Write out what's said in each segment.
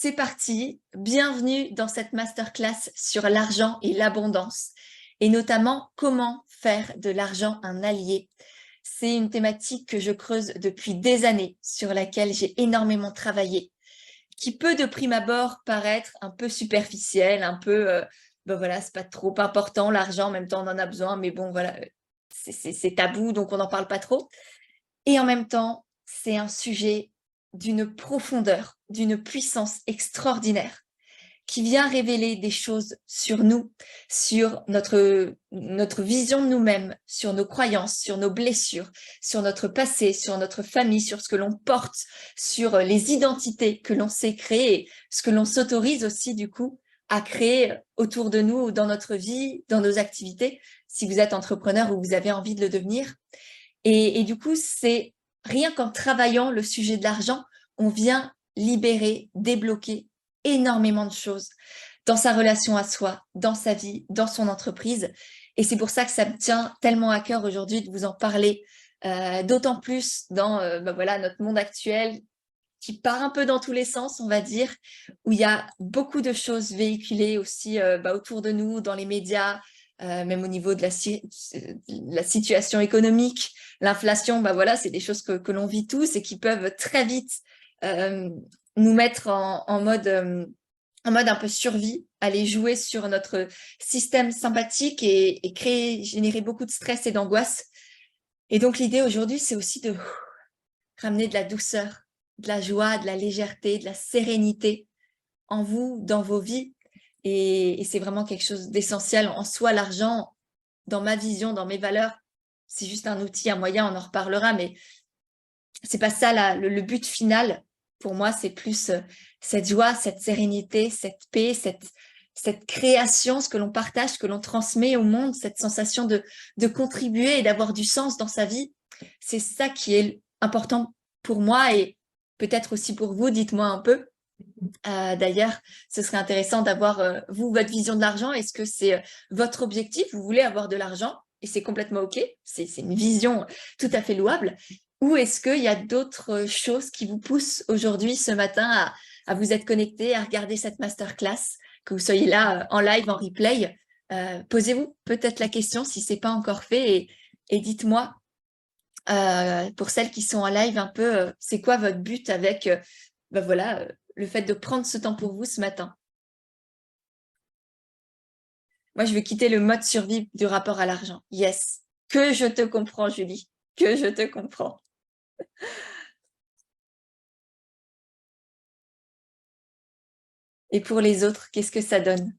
c'est parti. Bienvenue dans cette masterclass sur l'argent et l'abondance, et notamment comment faire de l'argent un allié. C'est une thématique que je creuse depuis des années, sur laquelle j'ai énormément travaillé, qui peut de prime abord paraître un peu superficielle, un peu, ben voilà, c'est pas trop important l'argent, en même temps on en a besoin, mais bon voilà, c'est tabou, donc on n'en parle pas trop. Et en même temps, c'est un sujet d'une profondeur, d'une puissance extraordinaire, qui vient révéler des choses sur nous, sur notre vision de nous-mêmes, sur nos croyances, sur nos blessures, sur notre passé, sur notre famille, sur ce que l'on porte, sur les identités que l'on s'est créées, ce que l'on s'autorise aussi du coup à créer autour de nous, dans notre vie, dans nos activités, si vous êtes entrepreneur ou vous avez envie de le devenir. Et du coup, c'est rien qu'en travaillant le sujet de l'argent, on vient libérer, débloquer énormément de choses dans sa relation à soi, dans sa vie, dans son entreprise. Et c'est pour ça que ça me tient tellement à cœur aujourd'hui de vous en parler, d'autant plus dans ben voilà, notre monde actuel qui part un peu dans tous les sens, on va dire, où il y a beaucoup de choses véhiculées aussi autour de nous, dans les médias, même au niveau de la situation économique, l'inflation, bah voilà, c'est des choses que l'on vit tous et qui peuvent très vite euh, nous mettre en mode un peu survie, aller jouer sur notre système sympathique et générer beaucoup de stress et d'angoisse. Et donc l'idée aujourd'hui, c'est aussi de ramener de la douceur, de la joie, de la légèreté, de la sérénité en vous, dans vos vies. Et c'est vraiment quelque chose d'essentiel en soi. L'argent, dans ma vision, dans mes valeurs, c'est juste un outil, un moyen, on en reparlera, mais c'est pas ça le but final. Pour moi, c'est plus cette joie, cette sérénité, cette paix, cette création, ce que l'on partage, ce que l'on transmet au monde, cette sensation de contribuer et d'avoir du sens dans sa vie. C'est ça qui est important pour moi et peut-être aussi pour vous, dites-moi un peu. D'ailleurs, ce serait intéressant d'avoir, vous, votre vision de l'argent. Est-ce que c'est votre objectif? Vous voulez avoir de l'argent et c'est complètement OK. C'est une vision tout à fait louable. Ou est-ce qu'il y a d'autres choses qui vous poussent aujourd'hui, ce matin, à vous être connecté, à regarder cette masterclass, que vous soyez là en live, en replay? Posez-vous peut-être la question si ce n'est pas encore fait et dites-moi, pour celles qui sont en live, un peu, c'est quoi votre but avec ben voilà, le fait de prendre ce temps pour vous ce matin. Moi, je veux quitter le mode survie du rapport à l'argent. Yes. Que je te comprends, Julie. Que je te comprends. Et pour les autres, qu'est-ce que ça donne?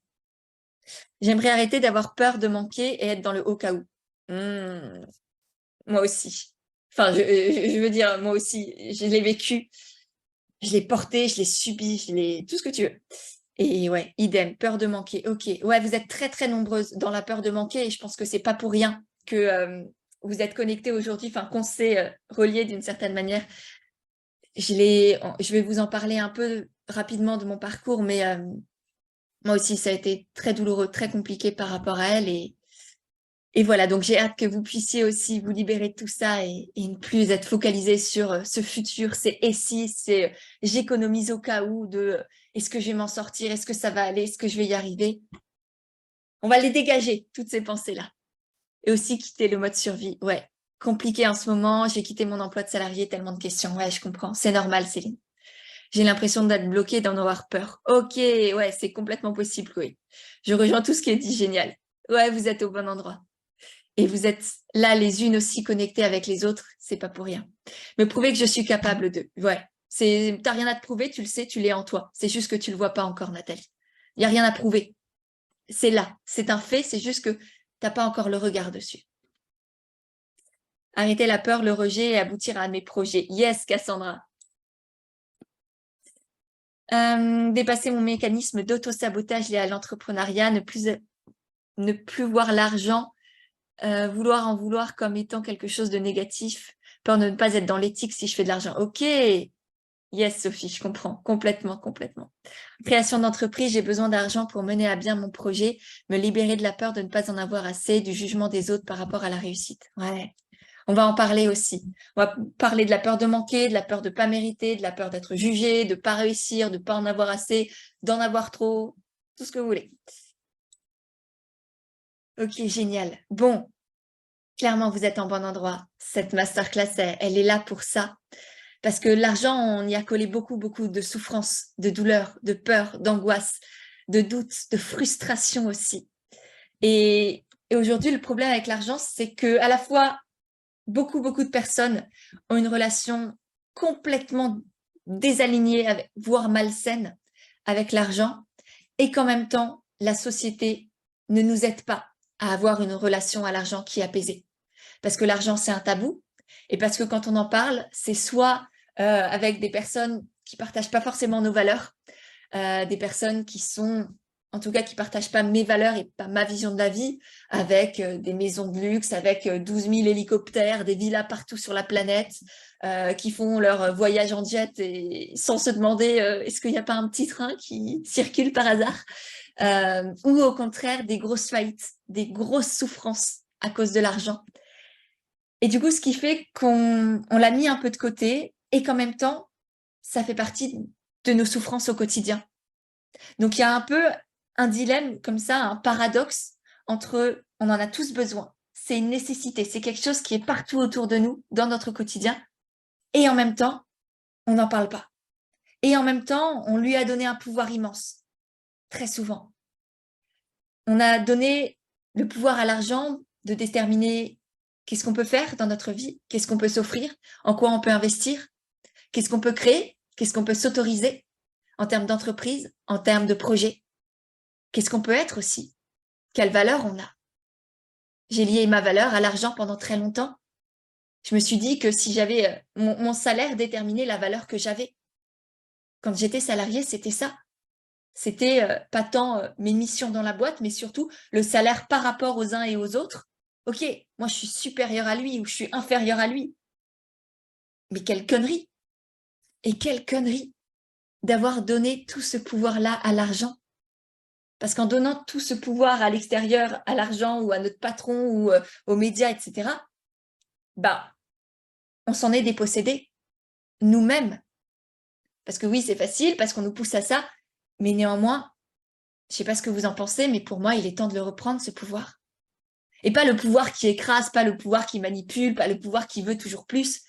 J'aimerais arrêter d'avoir peur de manquer et être dans le au cas où. Moi aussi. Enfin, je veux dire, moi aussi, je l'ai vécu, je l'ai porté, je l'ai subi, tout ce que tu veux. Et ouais, idem, peur de manquer. Ok, ouais, vous êtes très très nombreuses dans la peur de manquer et je pense que c'est pas pour rien que vous êtes connectés aujourd'hui, enfin qu'on s'est reliés d'une certaine manière. Je vais vous en parler un peu rapidement de mon parcours, mais moi aussi ça a été très douloureux, très compliqué par rapport à elle et voilà, donc j'ai hâte que vous puissiez aussi vous libérer de tout ça et ne plus être focalisé sur ce futur, c'est et si, c'est j'économise au cas où de est-ce que je vais m'en sortir, est-ce que ça va aller, est-ce que je vais y arriver. On va les dégager, toutes ces pensées-là. Et aussi quitter le mode survie. Ouais, compliqué en ce moment, j'ai quitté mon emploi de salarié, tellement de questions. Ouais, je comprends, c'est normal, Céline. J'ai l'impression d'être bloquée, d'en avoir peur. Ok, ouais, c'est complètement possible, oui. Je rejoins tout ce qui est dit, génial. Ouais, vous êtes au bon endroit. Et vous êtes là les unes aussi connectées avec les autres, c'est pas pour rien. Me prouver que je suis capable de. Ouais, t'as rien à te prouver, tu le sais, tu l'es en toi. C'est juste que tu le vois pas encore, Nathalie. Il y a rien à prouver. C'est là, c'est un fait, c'est juste que t'as pas encore le regard dessus. Arrêter la peur, le rejet et aboutir à mes projets. Yes, Cassandra. Dépasser mon mécanisme d'auto-sabotage lié à l'entrepreneuriat, ne plus voir l'argent, vouloir en vouloir comme étant quelque chose de négatif, peur de ne pas être dans l'éthique si je fais de l'argent. Ok, yes Sophie, je comprends, complètement, complètement. Création d'entreprise, j'ai besoin d'argent pour mener à bien mon projet, me libérer de la peur de ne pas en avoir assez, du jugement des autres par rapport à la réussite. Ouais. On va en parler aussi. On va parler de la peur de manquer, de la peur de ne pas mériter, de la peur d'être jugé, de ne pas réussir, de ne pas en avoir assez, d'en avoir trop, tout ce que vous voulez. Ok, génial. Bon, clairement, vous êtes en bon endroit. Cette masterclass, elle est là pour ça. Parce que l'argent, on y a collé beaucoup, beaucoup de souffrance, de douleur, de peur, d'angoisse, de doute, de frustration aussi. Et aujourd'hui, le problème avec l'argent, c'est que à la fois, beaucoup, beaucoup de personnes ont une relation complètement désalignée, voire malsaine avec l'argent, et qu'en même temps, la société ne nous aide pas à avoir une relation à l'argent qui est apaisée. Parce que l'argent, c'est un tabou, et parce que quand on en parle, c'est soit avec des personnes qui ne partagent pas forcément nos valeurs, des personnes qui sont, en tout cas, qui ne partagent pas mes valeurs et pas ma vision de la vie, avec des maisons de luxe, avec 12 000 hélicoptères, des villas partout sur la planète, qui font leur voyage en jet et sans se demander est-ce qu'il n'y a pas un petit train qui circule par hasard, ou au contraire des grosses faillites, des grosses souffrances à cause de l'argent. Et du coup, ce qui fait qu'on l'a mis un peu de côté et qu'en même temps, ça fait partie de nos souffrances au quotidien. Donc, il y a un peu un dilemme comme ça, un paradoxe entre on en a tous besoin, c'est une nécessité, c'est quelque chose qui est partout autour de nous, dans notre quotidien, et en même temps, on n'en parle pas. Et en même temps, on lui a donné un pouvoir immense, très souvent. On a donné le pouvoir à l'argent de déterminer qu'est-ce qu'on peut faire dans notre vie, qu'est-ce qu'on peut s'offrir, en quoi on peut investir, qu'est-ce qu'on peut créer, qu'est-ce qu'on peut s'autoriser en termes d'entreprise, en termes de projet. Qu'est-ce qu'on peut être aussi? Quelle valeur on a? J'ai lié ma valeur à l'argent pendant très longtemps. Je me suis dit que si j'avais mon salaire déterminait la valeur que j'avais. Quand j'étais salariée, c'était ça. C'était pas tant mes missions dans la boîte, mais surtout le salaire par rapport aux uns et aux autres. Ok, moi je suis supérieure à lui ou je suis inférieure à lui. Mais quelle connerie! Et quelle connerie d'avoir donné tout ce pouvoir-là à l'argent. Parce qu'en donnant tout ce pouvoir à l'extérieur, à l'argent ou à notre patron ou aux médias, etc., bah, on s'en est dépossédé nous-mêmes. Parce que oui, c'est facile, parce qu'on nous pousse à ça, mais néanmoins, je ne sais pas ce que vous en pensez, mais pour moi, il est temps de le reprendre, ce pouvoir. Et pas le pouvoir qui écrase, pas le pouvoir qui manipule, pas le pouvoir qui veut toujours plus.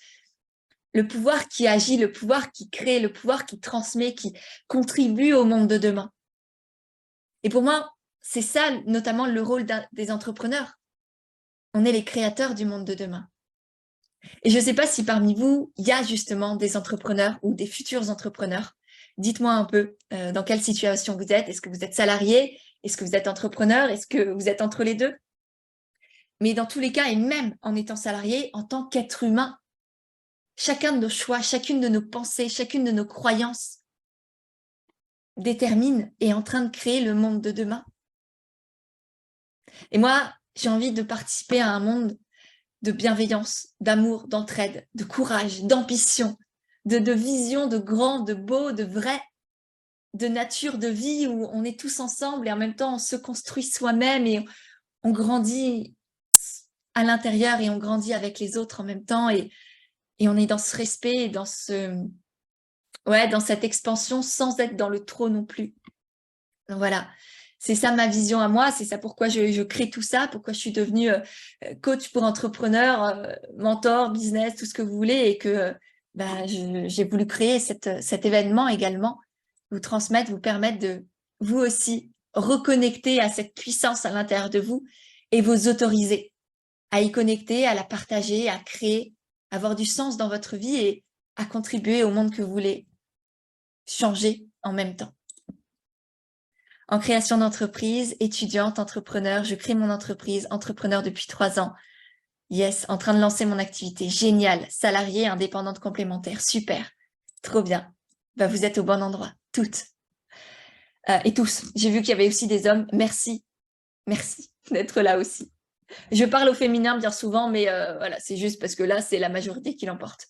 Le pouvoir qui agit, le pouvoir qui crée, le pouvoir qui transmet, qui contribue au monde de demain. Et pour moi, c'est ça notamment le rôle des entrepreneurs. On est les créateurs du monde de demain. Et je ne sais pas si parmi vous, il y a justement des entrepreneurs ou des futurs entrepreneurs. Dites-moi un peu dans quelle situation vous êtes. Est-ce que vous êtes salarié? Est-ce que vous êtes entrepreneur? Est-ce que vous êtes entre les deux? Mais dans tous les cas, et même en étant salarié, en tant qu'être humain, chacun de nos choix, chacune de nos pensées, chacune de nos croyances détermine et est en train de créer le monde de demain. Et moi, j'ai envie de participer à un monde de bienveillance, d'amour, d'entraide, de courage, d'ambition, de vision, de grand, de beau, de vrai, de nature, de vie où on est tous ensemble et en même temps on se construit soi-même et on grandit à l'intérieur et on grandit avec les autres en même temps et on est dans ce respect et dans cette expansion sans être dans le trop non plus. Donc voilà, c'est ça ma vision à moi, c'est ça pourquoi je crée tout ça, pourquoi je suis devenue coach pour entrepreneurs, mentor, business, tout ce que vous voulez, et que j'ai voulu créer cet événement également, vous transmettre, vous permettre de vous aussi reconnecter à cette puissance à l'intérieur de vous et vous autoriser à y connecter, à la partager, à créer, à avoir du sens dans votre vie et à contribuer au monde que vous voulez changer en même temps. En création d'entreprise, étudiante, entrepreneur, je crée mon entreprise, entrepreneur depuis 3 ans. Yes, en train de lancer mon activité. Génial, salarié, indépendante complémentaire, super, trop bien. Bah, vous êtes au bon endroit, toutes et tous. J'ai vu qu'il y avait aussi des hommes. Merci d'être là aussi. Je parle au féminin bien souvent, mais voilà, c'est juste parce que là, c'est la majorité qui l'emporte.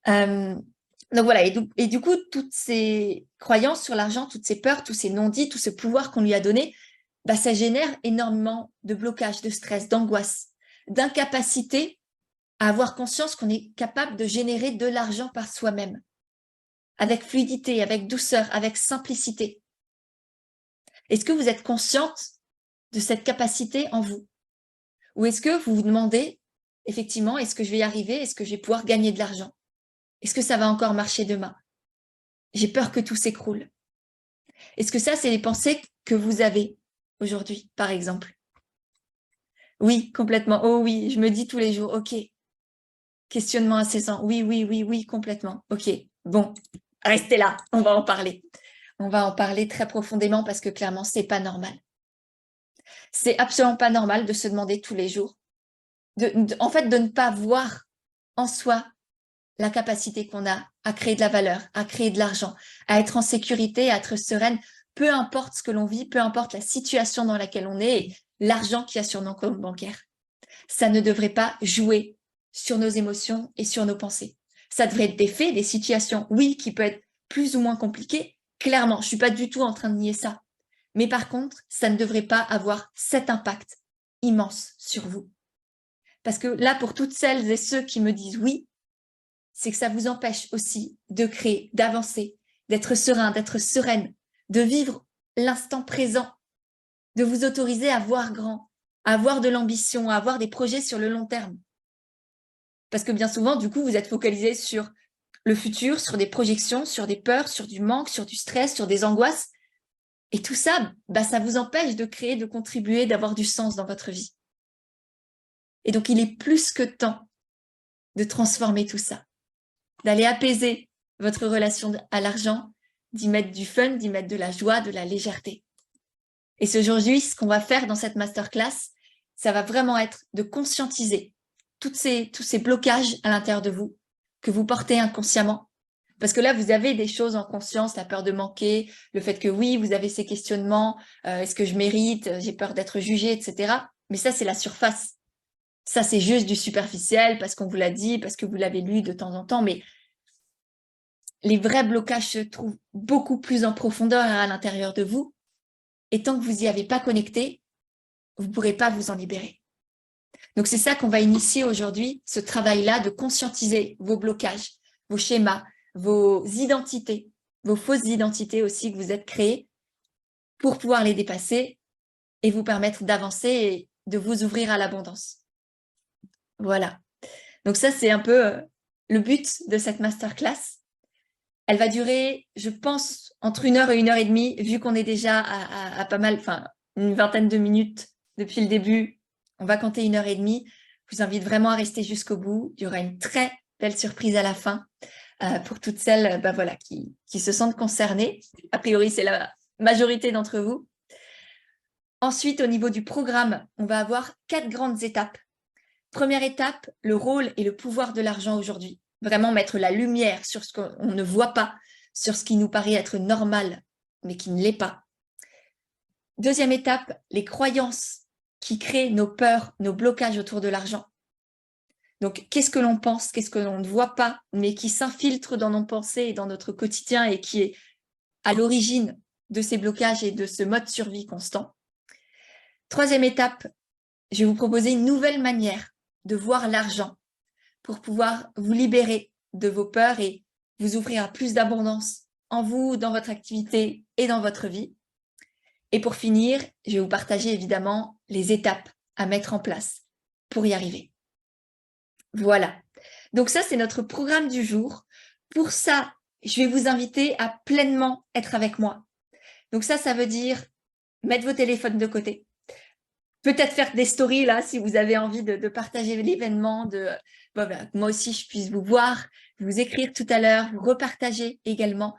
Donc voilà, et du coup, toutes ces croyances sur l'argent, toutes ces peurs, tous ces non-dits, tout ce pouvoir qu'on lui a donné, bah, ça génère énormément de blocage, de stress, d'angoisse, d'incapacité à avoir conscience qu'on est capable de générer de l'argent par soi-même, avec fluidité, avec douceur, avec simplicité. Est-ce que vous êtes consciente de cette capacité en vous? Ou est-ce que vous vous demandez, effectivement, est-ce que je vais y arriver? Est-ce que je vais pouvoir gagner de l'argent? Est-ce que ça va encore marcher demain? J'ai peur que tout s'écroule. Est-ce que ça, c'est les pensées que vous avez aujourd'hui, par exemple? Oui, complètement. Oh oui, je me dis tous les jours, ok. Questionnement incessant. Oui, oui, oui, oui, complètement. Ok, bon, restez là, on va en parler. On va en parler très profondément parce que clairement, c'est pas normal. C'est absolument pas normal de se demander tous les jours, en fait, de ne pas voir en soi la capacité qu'on a à créer de la valeur, à créer de l'argent, à être en sécurité, à être sereine, peu importe ce que l'on vit, peu importe la situation dans laquelle on est, et l'argent qu'il y a sur nos comptes bancaires. Ça ne devrait pas jouer sur nos émotions et sur nos pensées. Ça devrait être des faits, des situations, oui, qui peuvent être plus ou moins compliquées. Clairement, je ne suis pas du tout en train de nier ça. Mais par contre, ça ne devrait pas avoir cet impact immense sur vous. Parce que là, pour toutes celles et ceux qui me disent oui, c'est que ça vous empêche aussi de créer, d'avancer, d'être serein, d'être sereine, de vivre l'instant présent, de vous autoriser à voir grand, à avoir de l'ambition, à avoir des projets sur le long terme. Parce que bien souvent, du coup, vous êtes focalisé sur le futur, sur des projections, sur des peurs, sur du manque, sur du stress, sur des angoisses. Et tout ça, ça vous empêche de créer, de contribuer, d'avoir du sens dans votre vie. Et donc, il est plus que temps de transformer tout ça, d'aller apaiser votre relation à l'argent, d'y mettre du fun, d'y mettre de la joie, de la légèreté. Et aujourd'hui, ce qu'on va faire dans cette masterclass, ça va vraiment être de conscientiser tous ces blocages à l'intérieur de vous que vous portez inconsciemment. Parce que là, vous avez des choses en conscience, la peur de manquer, le fait que oui, vous avez ces questionnements, est-ce que je mérite, j'ai peur d'être jugée, etc. Mais ça, c'est la surface. Ça, c'est juste du superficiel parce qu'on vous l'a dit, parce que vous l'avez lu de temps en temps. Mais les vrais blocages se trouvent beaucoup plus en profondeur à l'intérieur de vous. Et tant que vous n'y avez pas connecté, vous ne pourrez pas vous en libérer. Donc, c'est ça qu'on va initier aujourd'hui, ce travail-là de conscientiser vos blocages, vos schémas, vos identités, vos fausses identités aussi que vous êtes créées pour pouvoir les dépasser et vous permettre d'avancer et de vous ouvrir à l'abondance. Voilà. Donc ça, c'est un peu le but de cette masterclass. Elle va durer, je pense, entre 1 heure et 1 heure et demie, vu qu'on est déjà à pas mal, enfin, une vingtaine de minutes depuis le début. On va compter 1 heure et demie. Je vous invite vraiment à rester jusqu'au bout. Il y aura une très belle surprise à la fin pour toutes celles voilà, qui se sentent concernées. A priori, c'est la majorité d'entre vous. Ensuite, au niveau du programme, on va avoir 4 grandes étapes. Première étape, le rôle et le pouvoir de l'argent aujourd'hui. Vraiment mettre la lumière sur ce qu'on ne voit pas, sur ce qui nous paraît être normal, mais qui ne l'est pas. Deuxième étape, les croyances qui créent nos peurs, nos blocages autour de l'argent. Donc, qu'est-ce que l'on pense, qu'est-ce que l'on ne voit pas, mais qui s'infiltre dans nos pensées et dans notre quotidien et qui est à l'origine de ces blocages et de ce mode survie constant. Troisième étape, je vais vous proposer une nouvelle manière de voir l'argent pour pouvoir vous libérer de vos peurs et vous ouvrir à plus d'abondance en vous, dans votre activité et dans votre vie. Et pour finir, je vais vous partager évidemment les étapes à mettre en place pour y arriver. Voilà. Donc ça, c'est notre programme du jour. Pour ça, je vais vous inviter à pleinement être avec moi. Donc ça veut dire mettre vos téléphones de côté. Peut-être faire des stories là, si vous avez envie de partager l'événement, voilà, moi aussi je puisse vous voir, vous écrire tout à l'heure, vous repartager également.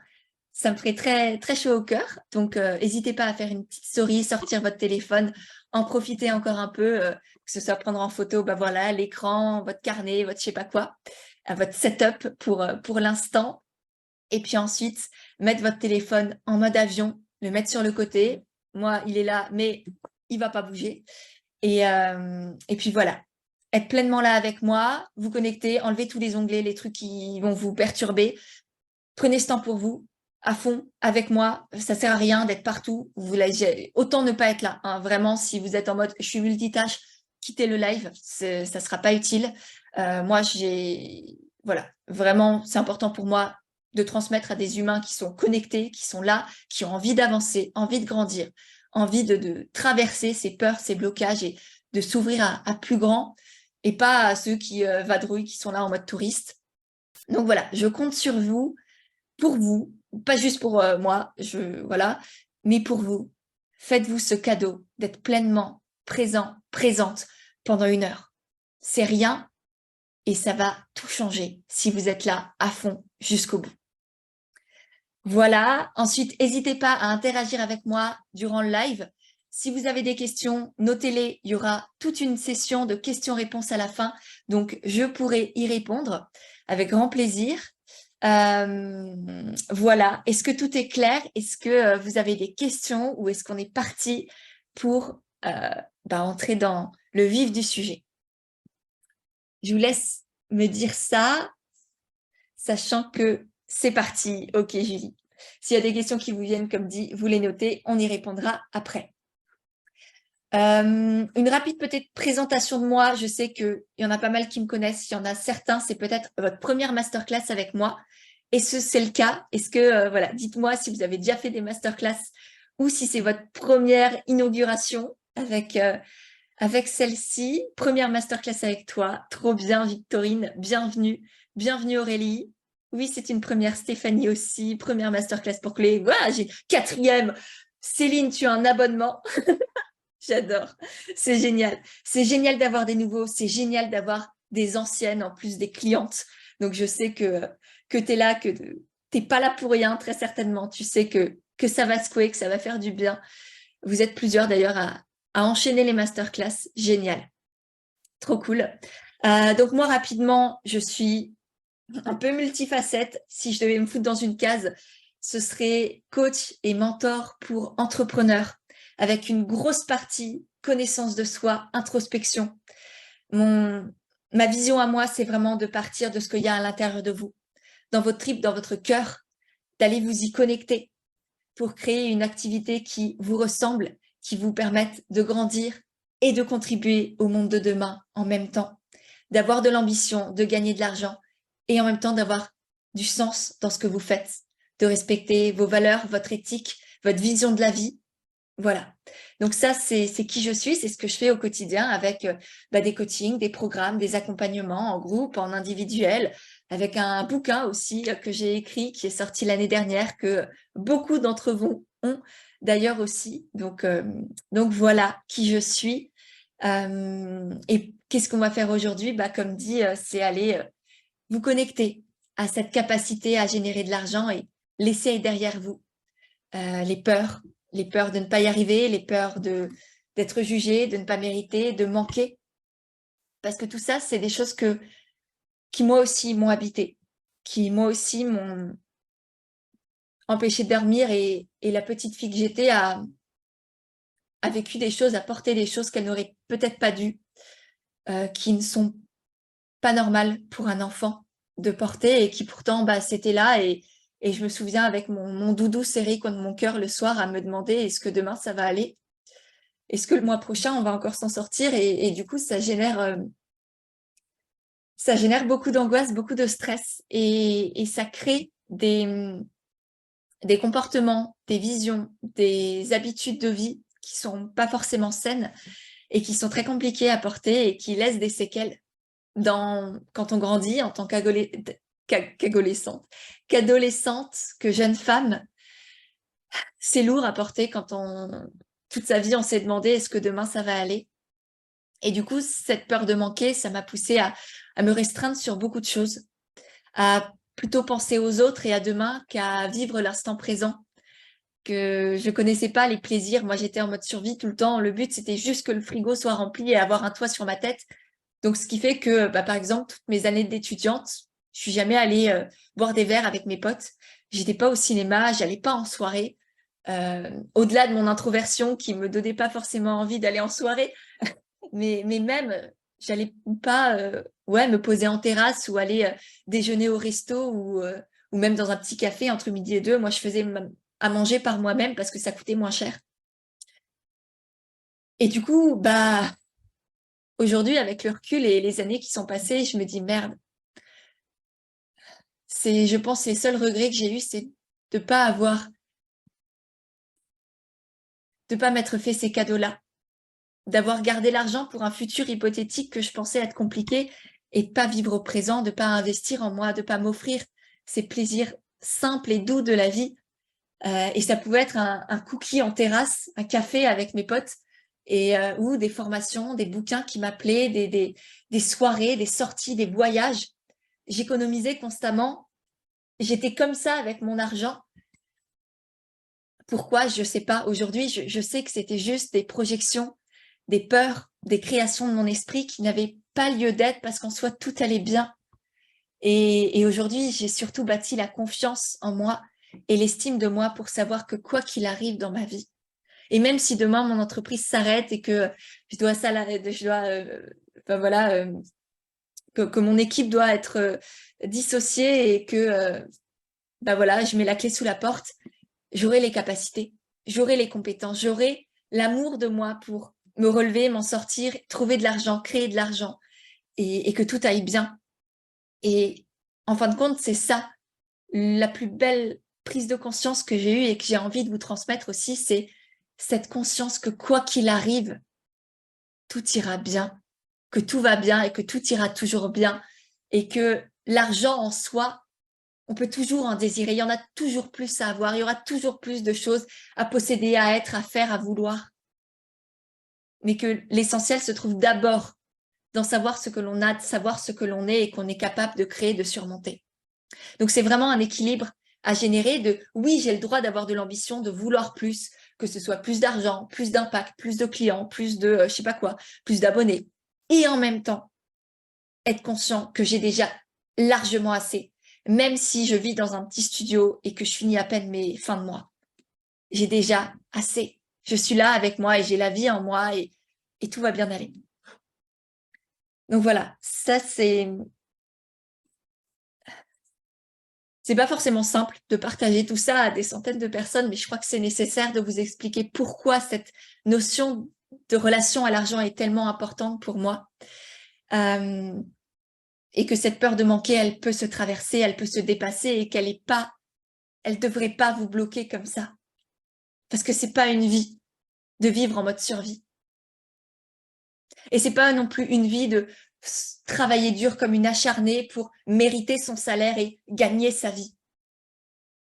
Ça me ferait très, très chaud au cœur. Donc, n'hésitez pas à faire une petite story, sortir votre téléphone, en profiter encore un peu, que ce soit prendre en photo, voilà, l'écran, votre carnet, votre je sais pas quoi, votre setup pour l'instant. Et puis ensuite, mettre votre téléphone en mode avion, le mettre sur le côté. Moi, il est là, mais il va pas bouger. Et puis voilà, être pleinement là avec moi, vous connecter, enlever tous les onglets, les trucs qui vont vous perturber. Prenez ce temps pour vous, à fond, avec moi. Ça sert à rien d'être partout. Autant ne pas être là. Hein. Vraiment, si vous êtes en mode « je suis multitâche », quitter le live, ça ne sera pas utile. Moi, voilà, vraiment, c'est important pour moi de transmettre à des humains qui sont connectés, qui sont là, qui ont envie d'avancer, envie de grandir, envie de traverser ces peurs, ces blocages et de s'ouvrir à plus grand et pas à ceux qui vadrouillent, qui sont là en mode touriste. Donc voilà, je compte sur vous, pour vous, pas juste pour moi, voilà, mais pour vous. Faites-vous ce cadeau d'être pleinement présent, présente pendant 1 heure. C'est rien et ça va tout changer si vous êtes là à fond jusqu'au bout. Voilà, ensuite, n'hésitez pas à interagir avec moi durant le live. Si vous avez des questions, notez-les, il y aura toute une session de questions-réponses à la fin, donc je pourrai y répondre avec grand plaisir. Voilà, est-ce que tout est clair? Est-ce que vous avez des questions ou est-ce qu'on est parti pour entrer dans le vif du sujet? Je vous laisse me dire ça, sachant que c'est parti. Ok, Julie. S'il y a des questions qui vous viennent, comme dit, vous les notez, on y répondra après. Une rapide peut-être présentation de moi. Je sais qu'il y en a pas mal qui me connaissent. Il y en a certains, c'est peut-être votre première masterclass avec moi. Est-ce que c'est le cas? Est-ce que, voilà, dites-moi si vous avez déjà fait des masterclass ou si c'est votre première inauguration avec celle-ci. Première masterclass avec toi. Trop bien, Victorine. Bienvenue. Bienvenue, Aurélie. Oui, c'est une première. Stéphanie aussi. Première masterclass pour Clé. Voilà, j'ai 4e. Céline, tu as un abonnement. J'adore. C'est génial. C'est génial d'avoir des nouveaux. C'est génial d'avoir des anciennes, en plus des clientes. Donc, je sais que tu es là, que tu n'es pas là pour rien, très certainement. Tu sais que ça va secouer, que ça va faire du bien. Vous êtes plusieurs d'ailleurs à enchaîner les masterclass. Génial. Trop cool. Donc, moi, rapidement, je suis un peu multifacette. Si je devais me foutre dans une case, ce serait coach et mentor pour entrepreneurs, avec une grosse partie connaissance de soi, introspection. Ma vision à moi, c'est vraiment de partir de ce qu'il y a à l'intérieur de vous, dans votre trip, dans votre cœur, d'aller vous y connecter pour créer une activité qui vous ressemble, qui vous permette de grandir et de contribuer au monde de demain en même temps, d'avoir de l'ambition, de gagner de l'argent et en même temps d'avoir du sens dans ce que vous faites, de respecter vos valeurs, votre éthique, votre vision de la vie. Voilà. Donc ça, c'est qui je suis, c'est ce que je fais au quotidien avec des coachings, des programmes, des accompagnements en groupe, en individuel, avec un bouquin aussi que j'ai écrit, qui est sorti l'année dernière, que beaucoup d'entre vous ont d'ailleurs aussi. Donc voilà qui je suis. Et qu'est-ce qu'on va faire aujourd'hui? Comme dit, c'est aller vous connecter à cette capacité à générer de l'argent et laisser derrière vous les peurs de ne pas y arriver, les peurs d'être jugé, de ne pas mériter, de manquer. Parce que tout ça, c'est des choses qui moi aussi m'ont habité, qui moi aussi m'ont empêché de dormir et la petite fille que j'étais a vécu des choses, a porté des choses qu'elle n'aurait peut-être pas dû, qui ne sont pas normales pour un enfant de porter et qui pourtant, c'était là et je me souviens avec mon doudou serré contre mon cœur le soir à me demander est-ce que demain ça va aller? Est-ce que le mois prochain on va encore s'en sortir? Et du coup, ça génère beaucoup d'angoisse, beaucoup de stress et ça crée des comportements, des visions, des habitudes de vie qui sont pas forcément saines et qui sont très compliquées à porter et qui laissent des séquelles quand on grandit en tant qu'adolescente, que jeune femme. C'est lourd à porter quand toute sa vie, on s'est demandé est-ce que demain ça va aller? Et du coup, cette peur de manquer, ça m'a poussée à me restreindre sur beaucoup de choses, à plutôt penser aux autres et à demain qu'à vivre l'instant présent, que je connaissais pas les plaisirs. Moi, j'étais en mode survie tout le temps. Le but, c'était juste que le frigo soit rempli et avoir un toit sur ma tête. Donc, ce qui fait que, par exemple, toutes mes années d'étudiante, je suis jamais allée boire des verres avec mes potes. J'étais pas au cinéma, j'allais pas en soirée. Au-delà de mon introversion qui me donnait pas forcément envie d'aller en soirée, mais même, j'allais pas me poser en terrasse ou aller déjeuner au resto ou même dans un petit café entre midi et 2. Moi, je faisais à manger par moi-même parce que ça coûtait moins cher. Et du coup, aujourd'hui, avec le recul et les années qui sont passées, je me dis merde. Je pense, les seuls regrets que j'ai eus, c'est de pas m'être fait ces cadeaux-là, d'avoir gardé l'argent pour un futur hypothétique que je pensais être compliqué et de pas vivre au présent, de pas investir en moi, de pas m'offrir ces plaisirs simples et doux de la vie. Et ça pouvait être un cookie en terrasse, un café avec mes potes, ou des formations, des bouquins qui m'appelaient, des soirées, des sorties, des voyages. J'économisais constamment. J'étais comme ça avec mon argent. Pourquoi? Je sais pas. Aujourd'hui, je sais que c'était juste des projections, des peurs, des créations de mon esprit qui n'avaient pas lieu d'être parce qu'en soi, tout allait bien. Et aujourd'hui, j'ai surtout bâti la confiance en moi et l'estime de moi pour savoir que quoi qu'il arrive dans ma vie, et même si demain mon entreprise s'arrête et que enfin, voilà, que mon équipe doit être dissociée et que bah voilà, je mets la clé sous la porte, j'aurai les capacités, j'aurai les compétences, j'aurai l'amour de moi pour me relever, m'en sortir, trouver de l'argent, créer de l'argent et que tout aille bien. Et en fin de compte, c'est ça, la plus belle prise de conscience que j'ai eue et que j'ai envie de vous transmettre aussi, c'est cette conscience que quoi qu'il arrive, tout ira bien, que tout va bien et que tout ira toujours bien et que l'argent en soi, on peut toujours en désirer. Il y en a toujours plus à avoir, il y aura toujours plus de choses à posséder, à être, à faire, à vouloir. Mais que l'essentiel se trouve d'abord dans savoir ce que l'on a, de savoir ce que l'on est et qu'on est capable de créer, de surmonter. Donc c'est vraiment un équilibre à générer de oui, j'ai le droit d'avoir de l'ambition, de vouloir plus, que ce soit plus d'argent, plus d'impact, plus de clients, plus de je sais pas quoi, plus d'abonnés. Et en même temps, être conscient que j'ai déjà largement assez, même si je vis dans un petit studio et que je finis à peine mes fins de mois. J'ai déjà assez. Je suis là avec moi et j'ai la vie en moi et tout va bien aller. Donc voilà, ça c'est pas forcément simple de partager tout ça à des centaines de personnes, mais je crois que c'est nécessaire de vous expliquer pourquoi cette notion de relation à l'argent est tellement importante pour moi. Et que cette peur de manquer, elle peut se traverser, elle peut se dépasser et elle devrait pas vous bloquer comme ça. Parce que c'est pas une vie de vivre en mode survie. Et c'est pas non plus une vie de travailler dur comme une acharnée pour mériter son salaire et gagner sa vie.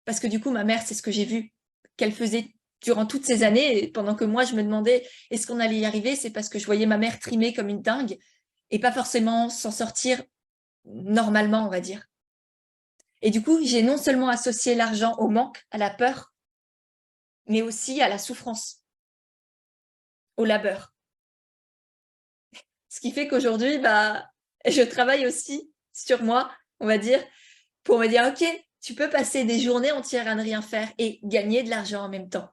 Parce que du coup, ma mère, c'est ce que j'ai vu qu'elle faisait durant toutes ces années, et pendant que moi, je me demandais est-ce qu'on allait y arriver, c'est parce que je voyais ma mère trimer comme une dingue et pas forcément s'en sortir normalement, on va dire. Et du coup, j'ai non seulement associé l'argent au manque, à la peur, mais aussi à la souffrance, au labeur. Ce qui fait qu'aujourd'hui, bah, je travaille aussi sur moi, on va dire, pour me dire, OK, tu peux passer des journées entières à ne rien faire et gagner de l'argent en même temps.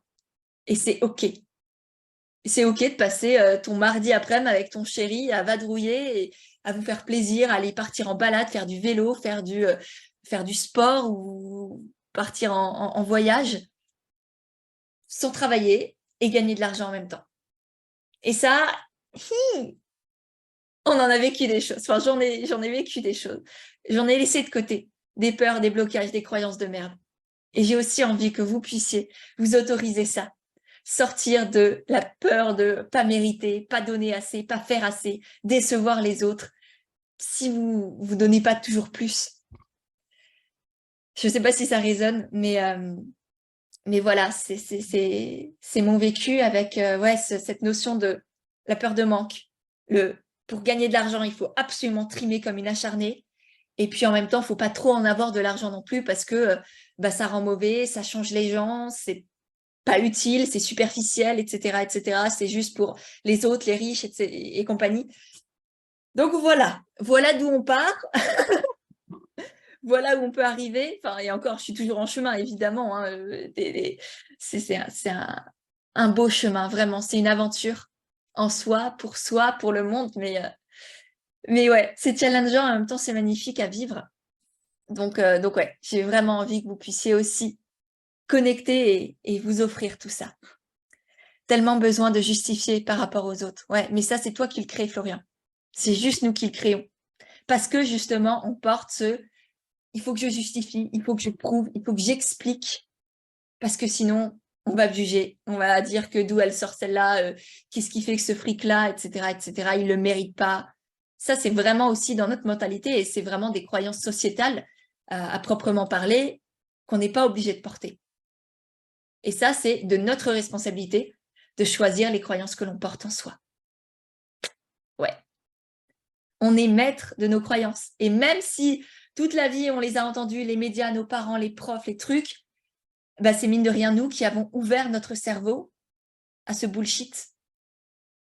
Et c'est OK. C'est OK de passer ton mardi après-midi avec ton chéri à vadrouiller et à vous faire plaisir, à aller partir en balade, faire du vélo, faire du sport ou partir en voyage sans travailler et gagner de l'argent en même temps. Et ça, on en a vécu des choses. Enfin, j'en ai vécu des choses. J'en ai laissé de côté des peurs, des blocages, des croyances de merde. Et j'ai aussi envie que vous puissiez vous autoriser ça. Sortir de la peur de pas mériter, pas donner assez, pas faire assez, décevoir les autres si vous donnez pas toujours plus. Je sais pas si ça résonne, mais voilà, c'est mon vécu avec ouais, cette notion de la peur de manque. Pour gagner de l'argent, il faut absolument trimer comme une acharnée. Et puis en même temps, il ne faut pas trop en avoir de l'argent non plus parce que bah, ça rend mauvais, ça change les gens, c'est pas utile, c'est superficiel, etc., etc. C'est juste pour les autres, les riches, et compagnie. Donc voilà d'où on part. Voilà où on peut arriver. Enfin, et encore, je suis toujours en chemin, évidemment. Hein. C'est un beau chemin, vraiment. C'est une aventure en soi, pour le monde. Mais ouais, c'est challengeant, en même temps, c'est magnifique à vivre. Donc ouais, j'ai vraiment envie que vous puissiez aussi connecter et vous offrir tout ça. Tellement besoin de justifier par rapport aux autres. Ouais, mais ça, c'est toi qui le crée, Florian. C'est juste nous qui le créons. Parce que justement, on porte il faut que je justifie, il faut que je prouve, il faut que j'explique. Parce que sinon, on va me juger. On va dire que d'où elle sort celle-là, qu'est-ce qui fait que ce fric-là, etc., etc., il ne le mérite pas. Ça, c'est vraiment aussi dans notre mentalité et c'est vraiment des croyances sociétales à proprement parler qu'on n'est pas obligé de porter. Et ça, c'est de notre responsabilité de choisir les croyances que l'on porte en soi. Ouais. On est maître de nos croyances. Et même si toute la vie, on les a entendues, les médias, nos parents, les profs, les trucs, bah, c'est mine de rien nous qui avons ouvert notre cerveau à ce bullshit,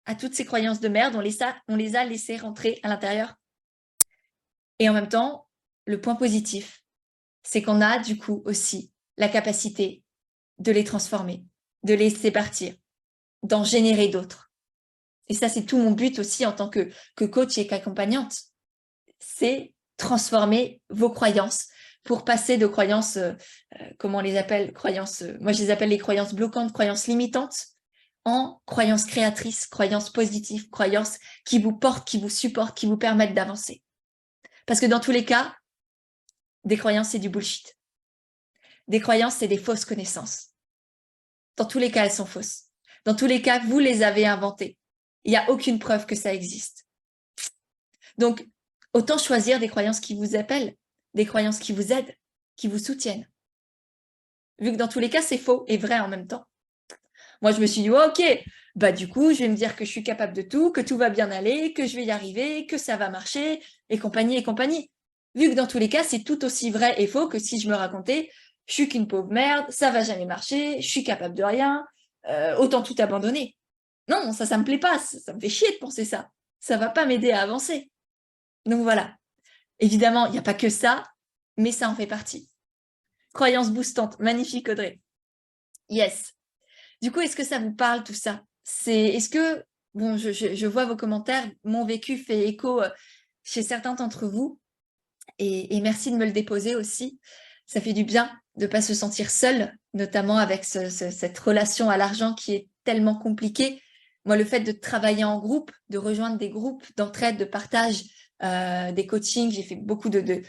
à toutes ces croyances de merde, on les a laissées rentrer à l'intérieur. Et en même temps, le point positif, c'est qu'on a du coup aussi la capacité de les transformer, de les laisser partir, d'en générer d'autres. Et ça, c'est tout mon but aussi en tant que coach et qu'accompagnante. C'est transformer vos croyances pour passer de croyances, comment on les appelle, croyances, moi je les appelle les croyances bloquantes, croyances limitantes, en croyances créatrices, croyances positives, croyances qui vous portent, qui vous supportent, qui vous permettent d'avancer. Parce que dans tous les cas, des croyances, c'est du bullshit. Des croyances, c'est des fausses connaissances. Dans tous les cas, elles sont fausses. Dans tous les cas, vous les avez inventées. Il n'y a aucune preuve que ça existe. Donc, autant choisir des croyances qui vous appellent, des croyances qui vous aident, qui vous soutiennent. Vu que dans tous les cas, c'est faux et vrai en même temps. Moi, je me suis dit, oh, ok, bah du coup, je vais me dire que je suis capable de tout, que tout va bien aller, que je vais y arriver, que ça va marcher, et compagnie, et compagnie. Vu que dans tous les cas, c'est tout aussi vrai et faux que si je me racontais, je suis qu'une pauvre merde, ça va jamais marcher, je suis capable de rien, autant tout abandonner. Non, ça me plaît pas, ça me fait chier de penser ça. Ça va pas m'aider à avancer. Donc voilà. Évidemment, il n'y a pas que ça, mais ça en fait partie. Croyance boostante, magnifique Audrey. Yes. Du coup, est-ce que ça vous parle tout ça? Est-ce que, bon, je vois vos commentaires, mon vécu fait écho chez certains d'entre vous, et merci de me le déposer aussi. Ça fait du bien de ne pas se sentir seul, notamment avec cette relation à l'argent qui est tellement compliquée. Moi, le fait de travailler en groupe, de rejoindre des groupes d'entraide, de partage, des coachings, j'ai fait beaucoup de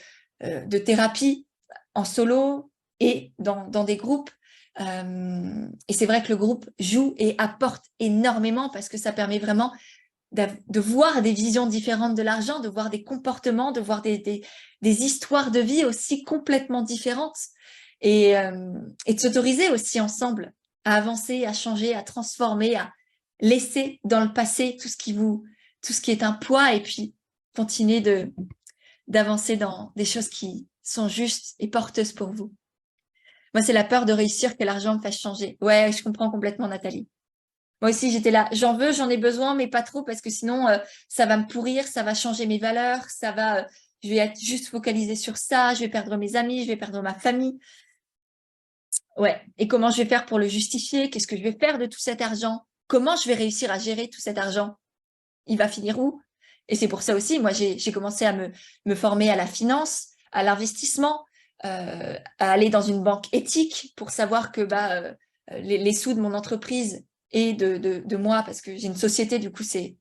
thérapie en solo et dans des groupes. Et c'est vrai que le groupe joue et apporte énormément parce que ça permet vraiment de voir des visions différentes de l'argent, de voir des comportements, de voir des histoires de vie aussi complètement différentes et de s'autoriser aussi ensemble à avancer, à changer, à transformer, à laisser dans le passé tout ce qui est un poids et puis continuer d'avancer dans des choses qui sont justes et porteuses pour vous. Moi, c'est la peur de réussir que l'argent me fasse changer. Ouais, je comprends complètement, Nathalie. Moi aussi, j'étais là. J'en veux, j'en ai besoin, mais pas trop parce que sinon, ça va me pourrir, ça va changer mes valeurs, je vais être juste focalisée sur ça, je vais perdre mes amis, je vais perdre ma famille. Ouais. Et comment je vais faire pour le justifier? Qu'est-ce que je vais faire de tout cet argent? Comment je vais réussir à gérer tout cet argent? Il va finir où? Et c'est pour ça aussi, moi, j'ai commencé à me former à la finance, à l'investissement, à aller dans une banque éthique pour savoir que les sous de mon entreprise et de moi, parce que j'ai une société, du coup, c'est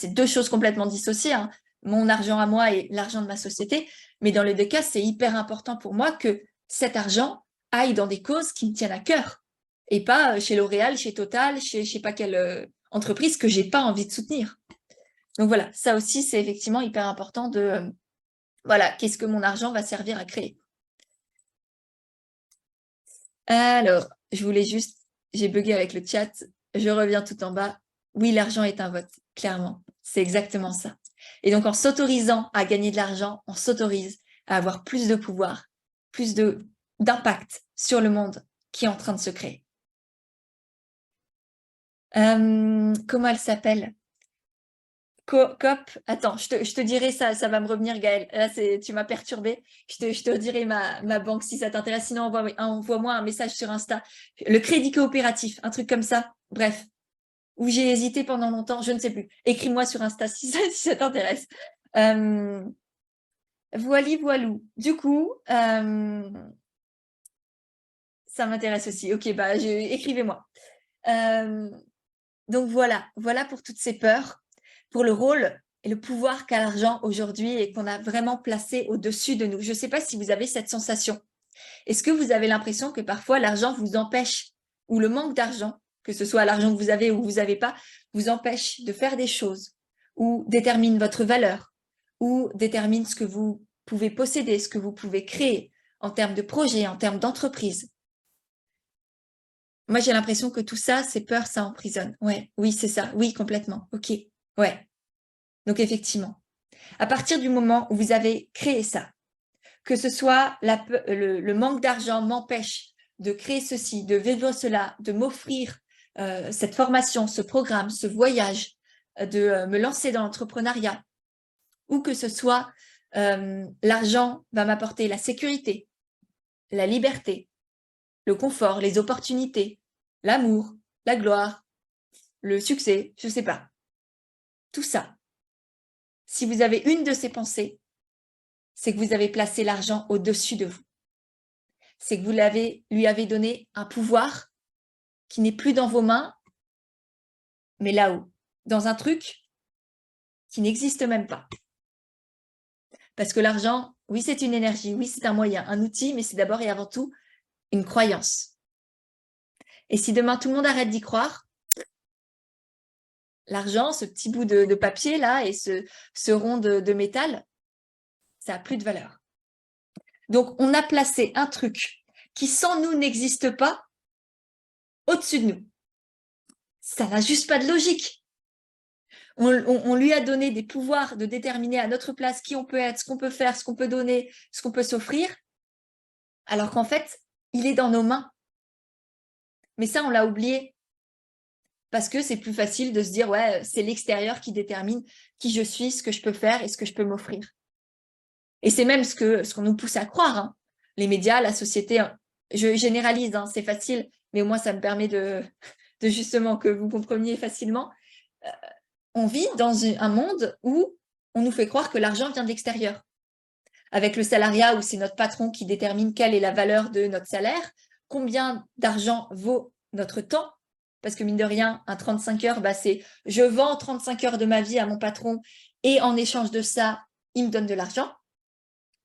deux choses complètement dissociées, hein, mon argent à moi et l'argent de ma société. Mais dans les deux cas, c'est hyper important pour moi que cet argent aille dans des causes qui me tiennent à cœur et pas chez L'Oréal, chez Total, chez je sais pas quelle entreprise que j'ai pas envie de soutenir. Donc voilà, ça aussi, c'est effectivement hyper important de, voilà, qu'est-ce que mon argent va servir à créer. Alors, je voulais juste, j'ai bugué avec le chat, je reviens tout en bas. Oui, l'argent est un vote, clairement. C'est exactement ça. Et donc, en s'autorisant à gagner de l'argent, on s'autorise à avoir plus de pouvoir, plus d'impact sur le monde qui est en train de se créer. Comment elle s'appelle? COP, attends, je te dirai ça va me revenir, Gaëlle. Là, tu m'as perturbée. Je te dirai ma banque si ça t'intéresse. Sinon, envoie-moi un message sur Insta. Le crédit coopératif, un truc comme ça. Bref, où j'ai hésité pendant longtemps, je ne sais plus. Écris-moi sur Insta si ça t'intéresse. Voilou. Du coup, ça m'intéresse aussi. Ok, écrivez-moi. Donc voilà pour toutes ces peurs. Pour le rôle et le pouvoir qu'a l'argent aujourd'hui et qu'on a vraiment placé au-dessus de nous. Je ne sais pas si vous avez cette sensation. Est-ce que vous avez l'impression que parfois l'argent vous empêche, ou le manque d'argent, que ce soit l'argent que vous avez ou vous n'avez pas, vous empêche de faire des choses, ou détermine votre valeur, ou détermine ce que vous pouvez posséder, ce que vous pouvez créer en termes de projet, en termes d'entreprise? Moi, j'ai l'impression que tout ça, ces peurs, ça emprisonne. Ouais, oui, c'est ça. Oui, complètement. OK. Ouais. Donc, effectivement, à partir du moment où vous avez créé ça, que ce soit le manque d'argent m'empêche de créer ceci, de vivre cela, de m'offrir cette formation, ce programme, ce voyage, de me lancer dans l'entrepreneuriat, ou que ce soit l'argent va m'apporter la sécurité, la liberté, le confort, les opportunités, l'amour, la gloire, le succès, je ne sais pas. Tout ça, si vous avez une de ces pensées, c'est que vous avez placé l'argent au-dessus de vous. C'est que vous lui avez donné un pouvoir qui n'est plus dans vos mains, mais là-haut, dans un truc qui n'existe même pas. Parce que l'argent, oui, c'est une énergie, oui, c'est un moyen, un outil, mais c'est d'abord et avant tout une croyance. Et si demain tout le monde arrête d'y croire, l'argent, ce petit bout de papier là et ce rond de métal, ça n'a plus de valeur. Donc, on a placé un truc qui, sans nous, n'existe pas au-dessus de nous. Ça n'a juste pas de logique. On lui a donné des pouvoirs de déterminer à notre place qui on peut être, ce qu'on peut faire, ce qu'on peut donner, ce qu'on peut s'offrir, alors qu'en fait, il est dans nos mains. Mais ça, on l'a oublié. Parce que c'est plus facile de se dire, ouais, c'est l'extérieur qui détermine qui je suis, ce que je peux faire et ce que je peux m'offrir. Et c'est même ce qu'on nous pousse à croire. Hein. Les médias, la société, je généralise, hein, c'est facile, mais au moins ça me permet de justement que vous compreniez facilement. On vit dans un monde où on nous fait croire que l'argent vient de l'extérieur. Avec le salariat, où c'est notre patron qui détermine quelle est la valeur de notre salaire, combien d'argent vaut notre temps, parce que mine de rien, un 35 heures, bah c'est je vends 35 heures de ma vie à mon patron et en échange de ça, il me donne de l'argent.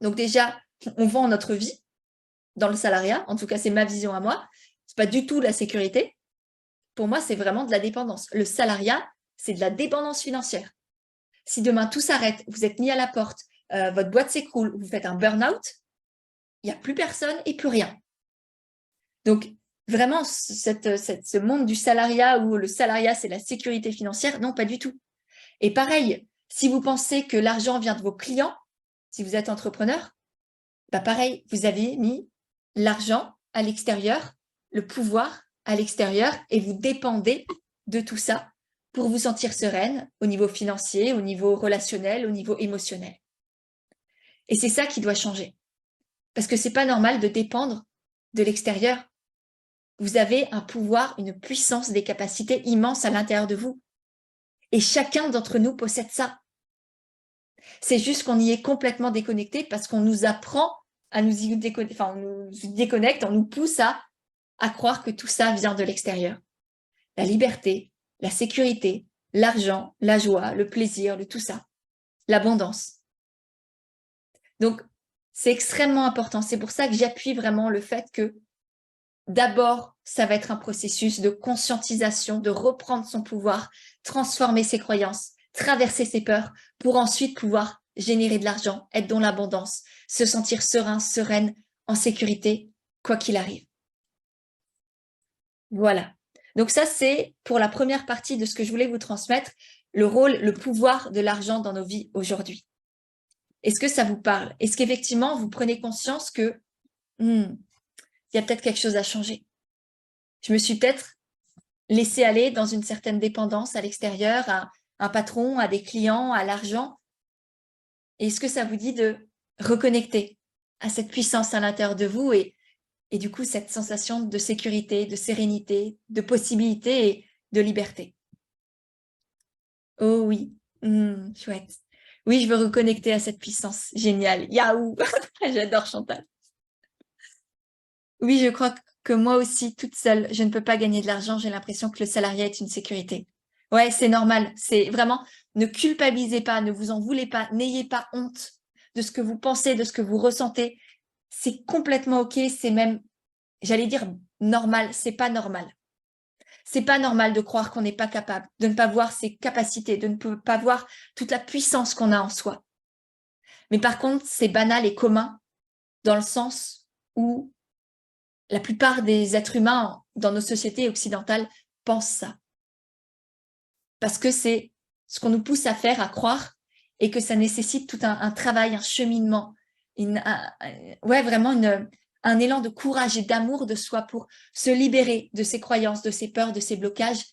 Donc déjà, on vend notre vie dans le salariat, en tout cas c'est ma vision à moi, c'est pas du tout la sécurité. Pour moi, c'est vraiment de la dépendance. Le salariat, c'est de la dépendance financière. Si demain tout s'arrête, vous êtes mis à la porte, votre boîte s'écroule, vous faites un burn-out, il n'y a plus personne et plus rien. Donc, vraiment, ce monde du salariat où le salariat, c'est la sécurité financière, non, pas du tout. Et pareil, si vous pensez que l'argent vient de vos clients, si vous êtes entrepreneur, bah pareil, vous avez mis l'argent à l'extérieur, le pouvoir à l'extérieur et vous dépendez de tout ça pour vous sentir sereine au niveau financier, au niveau relationnel, au niveau émotionnel. Et c'est ça qui doit changer. Parce que c'est pas normal de dépendre de l'extérieur. Vous avez un pouvoir, une puissance, des capacités immenses à l'intérieur de vous. Et chacun d'entre nous possède ça. C'est juste qu'on y est complètement déconnecté parce qu'on nous apprend à nous y déconnecter, enfin, on nous déconnecte, on nous pousse à croire que tout ça vient de l'extérieur. La liberté, la sécurité, l'argent, la joie, le plaisir, tout ça, l'abondance. Donc, c'est extrêmement important. C'est pour ça que j'appuie vraiment le fait que d'abord, ça va être un processus de conscientisation, de reprendre son pouvoir, transformer ses croyances, traverser ses peurs pour ensuite pouvoir générer de l'argent, être dans l'abondance, se sentir serein, sereine, en sécurité, quoi qu'il arrive. Voilà. Donc ça, c'est pour la première partie de ce que je voulais vous transmettre, le rôle, le pouvoir de l'argent dans nos vies aujourd'hui. Est-ce que ça vous parle? Est-ce qu'effectivement, vous prenez conscience que il y a peut-être quelque chose à changer? Je me suis peut-être laissée aller dans une certaine dépendance à l'extérieur, à un patron, à des clients, à l'argent. Est-ce que ça vous dit de reconnecter à cette puissance à l'intérieur de vous et du coup, cette sensation de sécurité, de sérénité, de possibilité et de liberté? Oh oui, chouette. Oui, je veux reconnecter à cette puissance. Génial. Yaou. J'adore Chantal. Oui, je crois que moi aussi, toute seule, je ne peux pas gagner de l'argent. J'ai l'impression que le salariat est une sécurité. Ouais, c'est normal. C'est vraiment, ne culpabilisez pas, ne vous en voulez pas, n'ayez pas honte de ce que vous pensez, de ce que vous ressentez. C'est complètement OK, c'est même, j'allais dire normal, c'est pas normal. C'est pas normal de croire qu'on n'est pas capable, de ne pas voir ses capacités, de ne pas voir toute la puissance qu'on a en soi. Mais par contre, c'est banal et commun dans le sens où la plupart des êtres humains dans nos sociétés occidentales pensent ça. Parce que c'est ce qu'on nous pousse à faire, à croire, et que ça nécessite tout un travail, un cheminement, ouais, vraiment un élan de courage et d'amour de soi pour se libérer de ses croyances, de ses peurs, de ses blocages,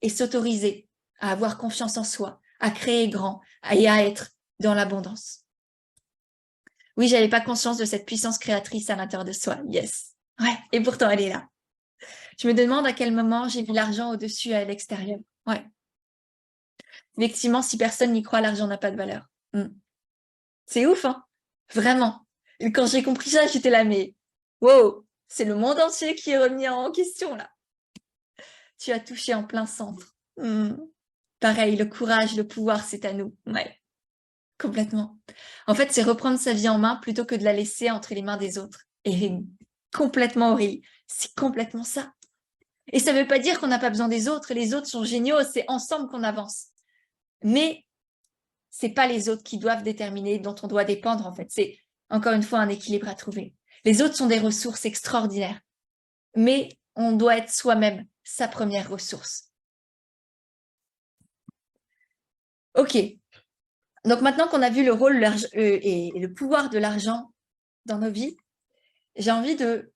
et s'autoriser à avoir confiance en soi, à créer grand et à être dans l'abondance. Oui, j'avais pas conscience de cette puissance créatrice à l'intérieur de soi. Yes. Ouais, et pourtant elle est là. Je me demande à quel moment j'ai mis l'argent au-dessus et à l'extérieur. Ouais. Effectivement, si personne n'y croit, l'argent n'a pas de valeur. C'est ouf, hein? Vraiment. Et quand j'ai compris ça, j'étais là, mais wow, c'est le monde entier qui est remis en question, là. Tu as touché en plein centre. Pareil, le courage, le pouvoir, c'est à nous. Ouais, complètement. En fait, c'est reprendre sa vie en main plutôt que de la laisser entre les mains des autres. Et complètement horrible. C'est complètement ça. Et ça ne veut pas dire qu'on n'a pas besoin des autres. Les autres sont géniaux, c'est ensemble qu'on avance. Mais c'est pas les autres qui doivent déterminer, dont on doit dépendre, en fait. C'est, encore une fois, un équilibre à trouver. Les autres sont des ressources extraordinaires, mais on doit être soi-même sa première ressource. OK. Donc, maintenant qu'on a vu le rôle et le pouvoir de l'argent dans nos vies, j'ai envie de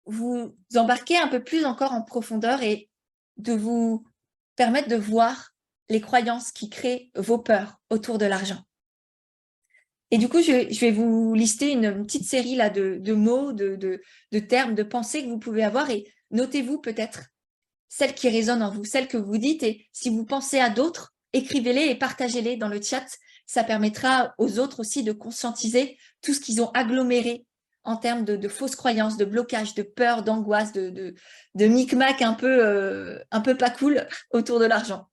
vous embarquer un peu plus encore en profondeur et de vous permettre de voir les croyances qui créent vos peurs autour de l'argent. Et du coup, je vais vous lister une petite série là, de mots, de termes, de pensées que vous pouvez avoir et notez-vous peut-être celles qui résonnent en vous, celles que vous dites. Et si vous pensez à d'autres, écrivez-les et partagez-les dans le chat. Ça permettra aux autres aussi de conscientiser tout ce qu'ils ont aggloméré en termes de fausses croyances, de blocage, de peur, d'angoisse, de micmac un peu pas cool autour de l'argent.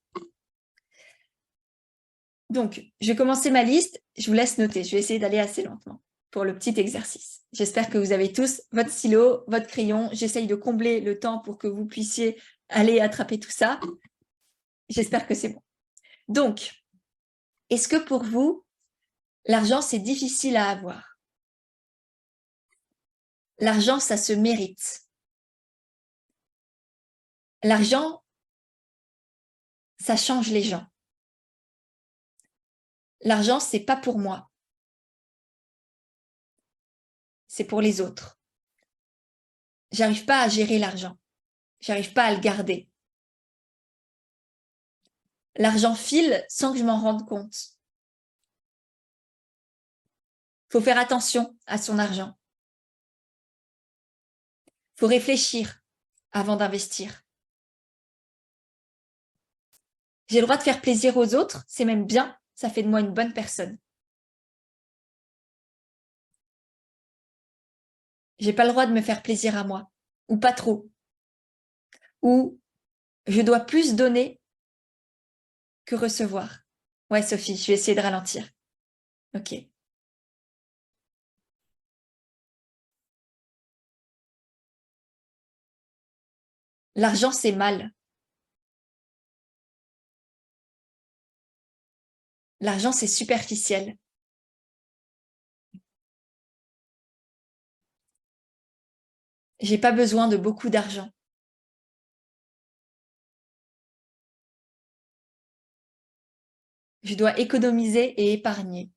Donc, je vais commencer ma liste. Je vous laisse noter. Je vais essayer d'aller assez lentement pour le petit exercice. J'espère que vous avez tous votre stylo, votre crayon. J'essaye de combler le temps pour que vous puissiez aller attraper tout ça. J'espère que c'est bon. Donc, est-ce que pour vous, l'argent, c'est difficile à avoir? L'argent, ça se mérite. L'argent, ça change les gens. L'argent, c'est pas pour moi. C'est pour les autres. J'arrive pas à gérer l'argent. J'arrive pas à le garder. L'argent file sans que je m'en rende compte. Il faut faire attention à son argent. Il faut réfléchir avant d'investir. J'ai le droit de faire plaisir aux autres, c'est même bien, ça fait de moi une bonne personne. J'ai pas le droit de me faire plaisir à moi, ou pas trop. Ou je dois plus donner que recevoir. Ouais, Sophie, je vais essayer de ralentir. Ok. L'argent, c'est mal. L'argent, c'est superficiel. J'ai pas besoin de beaucoup d'argent. Je dois économiser et épargner.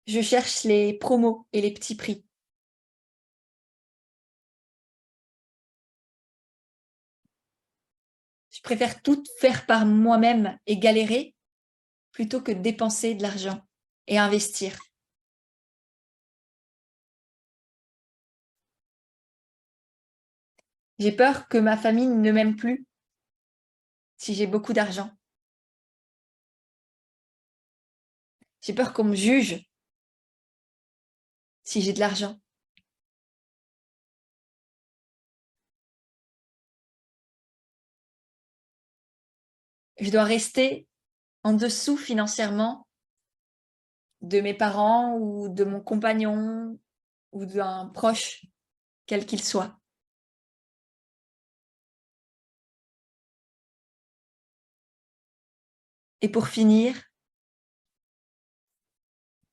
Je cherche les promos et les petits prix. Je préfère tout faire par moi-même et galérer plutôt que de dépenser de l'argent et investir. J'ai peur que ma famille ne m'aime plus si j'ai beaucoup d'argent. J'ai peur qu'on me juge si j'ai de l'argent. je dois rester en dessous financièrement de mes parents ou de mon compagnon ou d'un proche, quel qu'il soit. Et pour finir,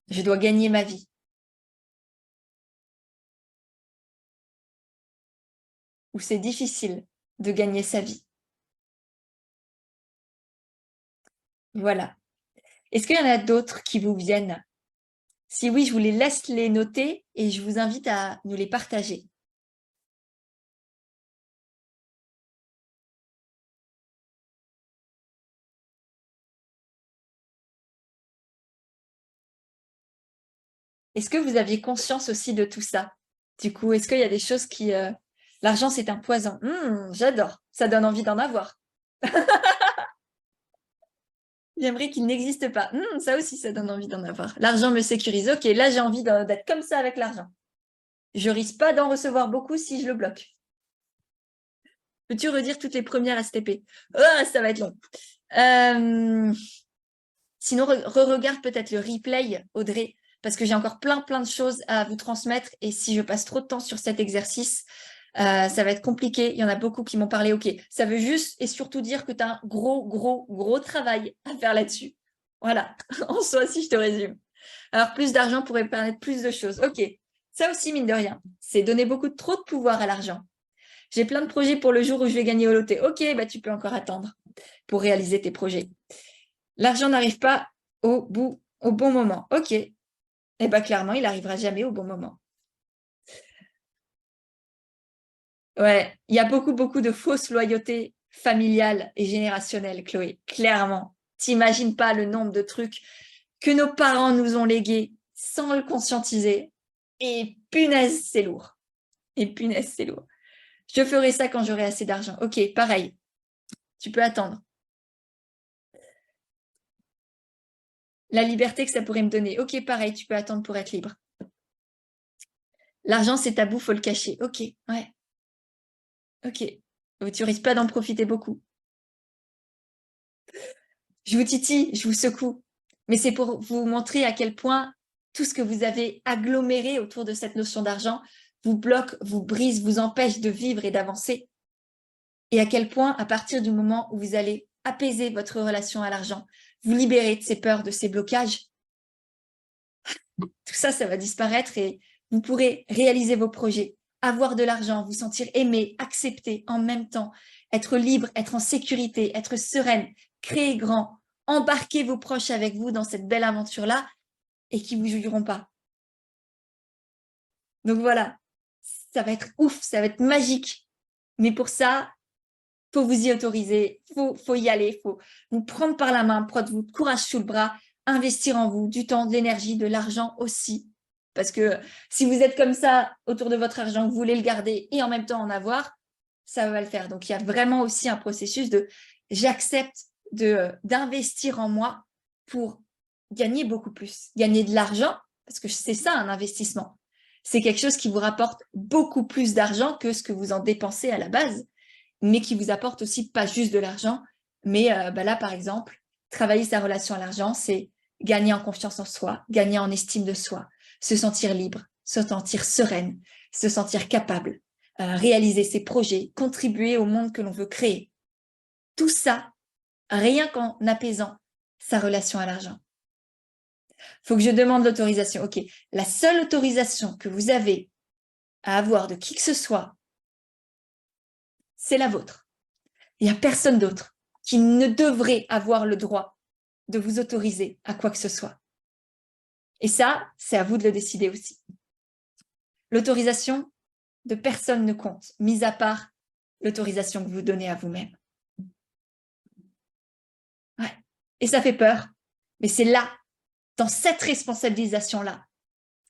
je dois gagner ma vie. Ou c'est difficile de gagner sa vie. Voilà. Est-ce qu'il y en a d'autres qui vous viennent? Si oui, je vous les laisse les noter et je vous invite à nous les partager. Est-ce que vous aviez conscience aussi de tout ça? Du coup, est-ce qu'il y a des choses qui... L'argent, c'est un poison. J'adore. Ça donne envie d'en avoir. J'aimerais qu'il n'existe pas. Ça aussi, ça donne envie d'en avoir. L'argent me sécurise. Ok, là, j'ai envie d'être comme ça avec l'argent. Je risque pas d'en recevoir beaucoup si je le bloque. Peux-tu redire toutes les premières STP? Oh, ça va être long. Sinon, regarde peut-être le replay, Audrey, parce que j'ai encore plein de choses à vous transmettre. Et si je passe trop de temps sur cet exercice, ça va être compliqué. Il y en a beaucoup qui m'ont parlé. OK, ça veut juste et surtout dire que tu as un gros travail à faire là-dessus. Voilà, en soi, si je te résume. Alors, plus d'argent pourrait permettre plus de choses. OK, ça aussi, mine de rien, c'est donner trop de pouvoir à l'argent. J'ai plein de projets pour le jour où je vais gagner au loto. OK, bah, tu peux encore attendre pour réaliser tes projets. L'argent n'arrive pas au bon moment. OK. Eh bien, clairement, il n'arrivera jamais au bon moment. Ouais, il y a beaucoup de fausses loyautés familiales et générationnelles, Chloé. Clairement. T'imagines pas le nombre de trucs que nos parents nous ont légués sans le conscientiser. Et punaise, c'est lourd. Et punaise, c'est lourd. Je ferai ça quand j'aurai assez d'argent. OK, pareil. Tu peux attendre. La liberté que ça pourrait me donner. OK, pareil, tu peux attendre pour être libre. L'argent, c'est tabou, faut le cacher. OK, ouais. OK. Tu risques pas d'en profiter beaucoup. Je vous titille, je vous secoue. Mais c'est pour vous montrer à quel point tout ce que vous avez aggloméré autour de cette notion d'argent vous bloque, vous brise, vous empêche de vivre et d'avancer. Et à quel point, à partir du moment où vous allez apaiser votre relation à l'argent, vous libérer de ces peurs, de ces blocages, tout ça, ça va disparaître et vous pourrez réaliser vos projets, avoir de l'argent, vous sentir aimé, accepté en même temps, être libre, être en sécurité, être sereine, créer grand, embarquer vos proches avec vous dans cette belle aventure-là et qui ne vous jugeront pas. Donc voilà, ça va être ouf, ça va être magique. Mais pour ça, faut vous y autoriser, faut y aller, faut vous prendre par la main, prendre votre courage sous le bras, investir en vous, du temps, de l'énergie, de l'argent aussi. Parce que si vous êtes comme ça autour de votre argent, vous voulez le garder et en même temps en avoir, ça va le faire. Donc, il y a vraiment aussi un processus de j'accepte d'investir en moi pour gagner beaucoup plus, gagner de l'argent, parce que c'est ça un investissement. C'est quelque chose qui vous rapporte beaucoup plus d'argent que ce que vous en dépensez à la base, mais qui vous apporte aussi pas juste de l'argent, mais là, par exemple, travailler sa relation à l'argent, c'est gagner en confiance en soi, gagner en estime de soi, se sentir libre, se sentir sereine, se sentir capable, réaliser ses projets, contribuer au monde que l'on veut créer. Tout ça, rien qu'en apaisant sa relation à l'argent. Il faut que je demande l'autorisation. OK, la seule autorisation que vous avez à avoir de qui que ce soit, c'est la vôtre. Il n'y a personne d'autre qui ne devrait avoir le droit de vous autoriser à quoi que ce soit. Et ça, c'est à vous de le décider aussi. L'autorisation de personne ne compte, mis à part l'autorisation que vous donnez à vous-même. Ouais. Et ça fait peur, mais c'est là, dans cette responsabilisation-là,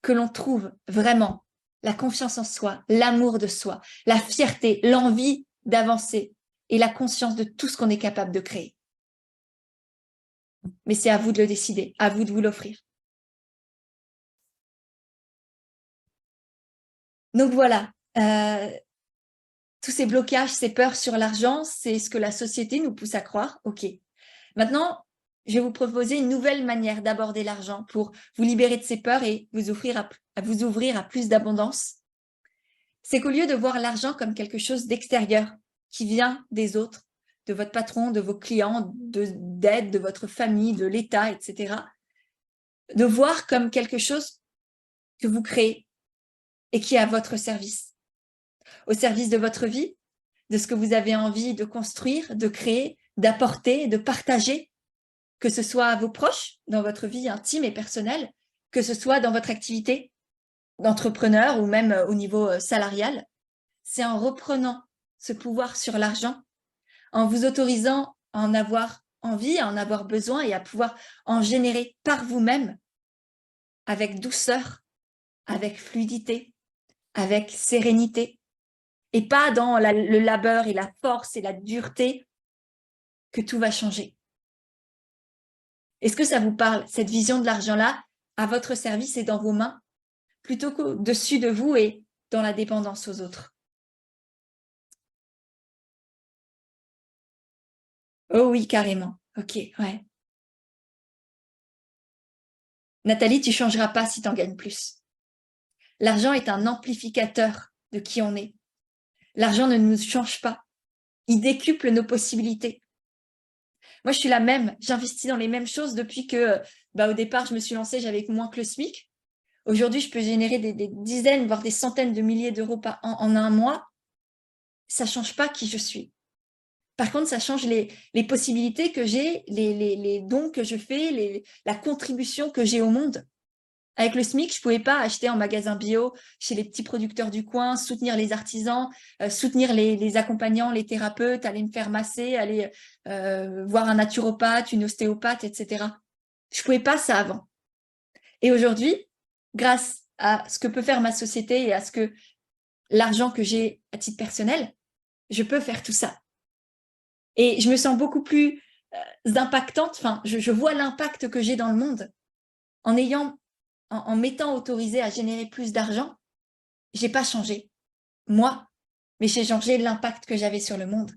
que l'on trouve vraiment la confiance en soi, l'amour de soi, la fierté, l'envie d'avancer et la conscience de tout ce qu'on est capable de créer. Mais c'est à vous de le décider, à vous de vous l'offrir. Donc voilà, tous ces blocages, ces peurs sur l'argent, c'est ce que la société nous pousse à croire. OK. Maintenant, je vais vous proposer une nouvelle manière d'aborder l'argent pour vous libérer de ces peurs et vous ouvrir à plus d'abondance. C'est qu'au lieu de voir l'argent comme quelque chose d'extérieur, qui vient des autres, de votre patron, de vos clients, d'aide, de votre famille, de l'État, etc., de voir comme quelque chose que vous créez et qui est à votre service, au service de votre vie, de ce que vous avez envie de construire, de créer, d'apporter, de partager, que ce soit à vos proches, dans votre vie intime et personnelle, que ce soit dans votre activité d'entrepreneur ou même au niveau salarial. C'est en reprenant ce pouvoir sur l'argent, en vous autorisant à en avoir envie, à en avoir besoin et à pouvoir en générer par vous-même, avec douceur, avec fluidité, avec sérénité, et pas dans le labeur et la force et la dureté, que tout va changer. Est-ce que ça vous parle, cette vision de l'argent-là, à votre service et dans vos mains, plutôt qu'au-dessus de vous et dans la dépendance aux autres? Oh oui, carrément. Ok, ouais. Nathalie, tu ne changeras pas si tu en gagnes plus. L'argent est un amplificateur de qui on est. L'argent ne nous change pas. Il décuple nos possibilités. Moi, je suis la même. J'investis dans les mêmes choses depuis que, au départ, je me suis lancée, j'avais moins que le SMIC. Aujourd'hui, je peux générer des dizaines, voire des centaines de milliers d'euros en un mois. Ça ne change pas qui je suis. Par contre, ça change les possibilités que j'ai, les dons que je fais, la contribution que j'ai au monde. Avec le SMIC, je ne pouvais pas acheter en magasin bio, chez les petits producteurs du coin, soutenir les artisans, soutenir les accompagnants, les thérapeutes, aller me faire masser, aller voir un naturopathe, une ostéopathe, etc. Je ne pouvais pas ça avant. Et aujourd'hui, grâce à ce que peut faire ma société et à ce que l'argent que j'ai à titre personnel, je peux faire tout ça. Et je me sens beaucoup plus impactante, enfin, je vois l'impact que j'ai dans le monde en m'étant autorisée à générer plus d'argent. J'ai pas changé, moi, mais j'ai changé l'impact que j'avais sur le monde.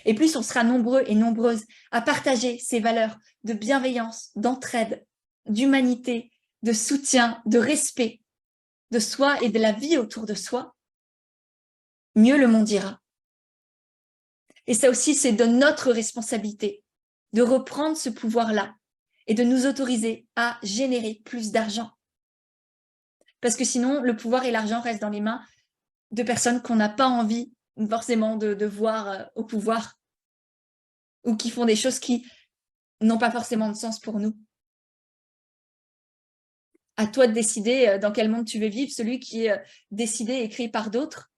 Et plus on sera nombreux et nombreuses à partager ces valeurs de bienveillance, d'entraide, d'humanité, de soutien, de respect de soi et de la vie autour de soi, mieux le monde ira. Et ça aussi, c'est de notre responsabilité de reprendre ce pouvoir-là et de nous autoriser à générer plus d'argent. Parce que sinon, le pouvoir et l'argent restent dans les mains de personnes qu'on n'a pas envie forcément de voir au pouvoir ou qui font des choses qui n'ont pas forcément de sens pour nous. À toi de décider dans quel monde tu veux vivre, celui qui est décidé et créé par d'autres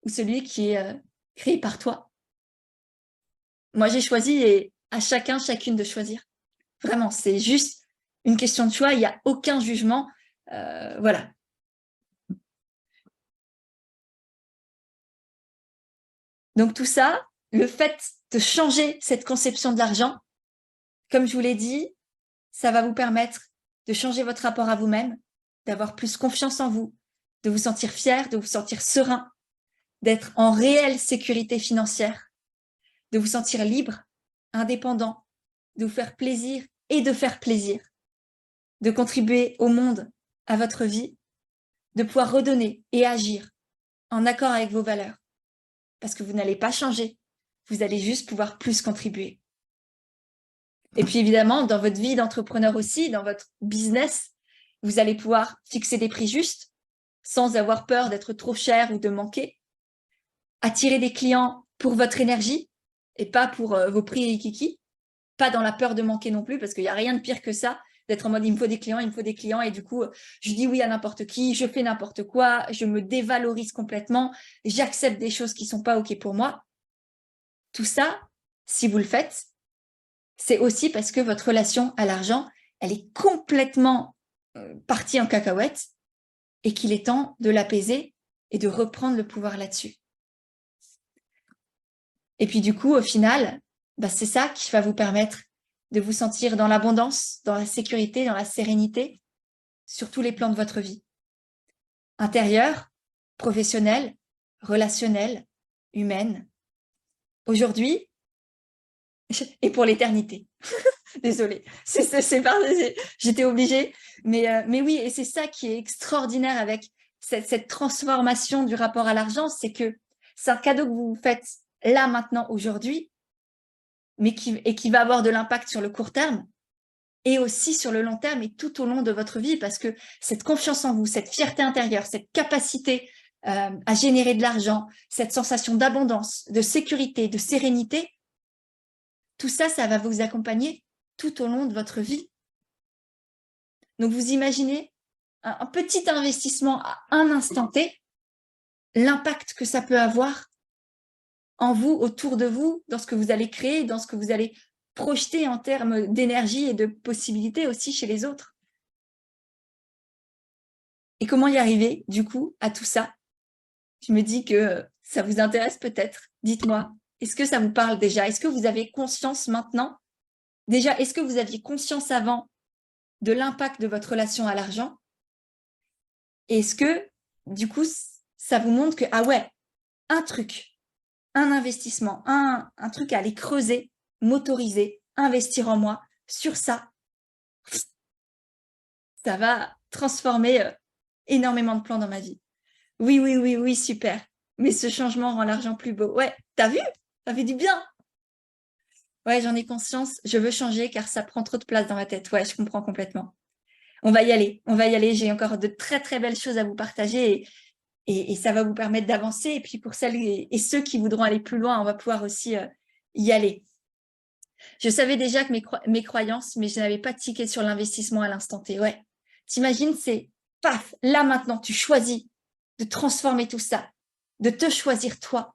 ou celui qui est créé par toi. Moi, j'ai choisi et à chacun, chacune de choisir. Vraiment, c'est juste une question de choix. Il n'y a aucun jugement. Voilà. Donc tout ça, le fait de changer cette conception de l'argent, comme je vous l'ai dit, ça va vous permettre de changer votre rapport à vous-même, d'avoir plus confiance en vous, de vous sentir fier, de vous sentir serein, d'être en réelle sécurité financière, de vous sentir libre, indépendant, de vous faire plaisir et de faire plaisir, de contribuer au monde, à votre vie, de pouvoir redonner et agir en accord avec vos valeurs. Parce que vous n'allez pas changer, vous allez juste pouvoir plus contribuer. Et puis évidemment, dans votre vie d'entrepreneur aussi, dans votre business, vous allez pouvoir fixer des prix justes sans avoir peur d'être trop cher ou de manquer, attirer des clients pour votre énergie et pas pour vos prix kiki, pas dans la peur de manquer non plus, parce qu'il n'y a rien de pire que ça, d'être en mode il me faut des clients, et du coup, je dis oui à n'importe qui, je fais n'importe quoi, je me dévalorise complètement, j'accepte des choses qui ne sont pas OK pour moi. Tout ça, si vous le faites, c'est aussi parce que votre relation à l'argent, elle est complètement partie en cacahuète et qu'il est temps de l'apaiser et de reprendre le pouvoir là-dessus. Et puis du coup, au final, c'est ça qui va vous permettre de vous sentir dans l'abondance, dans la sécurité, dans la sérénité, sur tous les plans de votre vie. Intérieure, professionnelle, relationnelle, humaine. Aujourd'hui, Et pour l'éternité. Désolée, j'étais obligée. Mais oui, et c'est ça qui est extraordinaire avec cette transformation du rapport à l'argent, c'est que c'est un cadeau que vous faites là, maintenant, aujourd'hui, mais qui va avoir de l'impact sur le court terme et aussi sur le long terme et tout au long de votre vie, parce que cette confiance en vous, cette fierté intérieure, cette capacité à générer de l'argent, cette sensation d'abondance, de sécurité, de sérénité, tout ça, ça va vous accompagner tout au long de votre vie. Donc, vous imaginez un petit investissement à un instant T, l'impact que ça peut avoir en vous, autour de vous, dans ce que vous allez créer, dans ce que vous allez projeter en termes d'énergie et de possibilités aussi chez les autres. Et comment y arriver, du coup, à tout ça? Je me dis que ça vous intéresse peut-être. Dites-moi, est-ce que ça vous parle déjà? Est-ce que vous avez conscience maintenant? Déjà, est-ce que vous aviez conscience avant de l'impact de votre relation à l'argent? Est-ce que, du coup, ça vous montre que, ah ouais, un truc, un investissement, un truc à aller creuser, m'autoriser, investir en moi, sur ça, ça va transformer énormément de plans dans ma vie. Oui, oui, oui, oui, super. Mais ce changement rend l'argent plus beau. Ouais, t'as vu? Ça fait du bien. Ouais, j'en ai conscience. Je veux changer car ça prend trop de place dans ma tête. Ouais, je comprends complètement. On va y aller. On va y aller. J'ai encore de très, très belles choses à vous partager et ça va vous permettre d'avancer. Et puis, pour celles et ceux qui voudront aller plus loin, on va pouvoir aussi y aller. Je savais déjà que mes croyances, mais je n'avais pas tiqué sur l'investissement à l'instant T. Ouais. T'imagines, c'est paf, là maintenant, tu choisis de transformer tout ça, de te choisir toi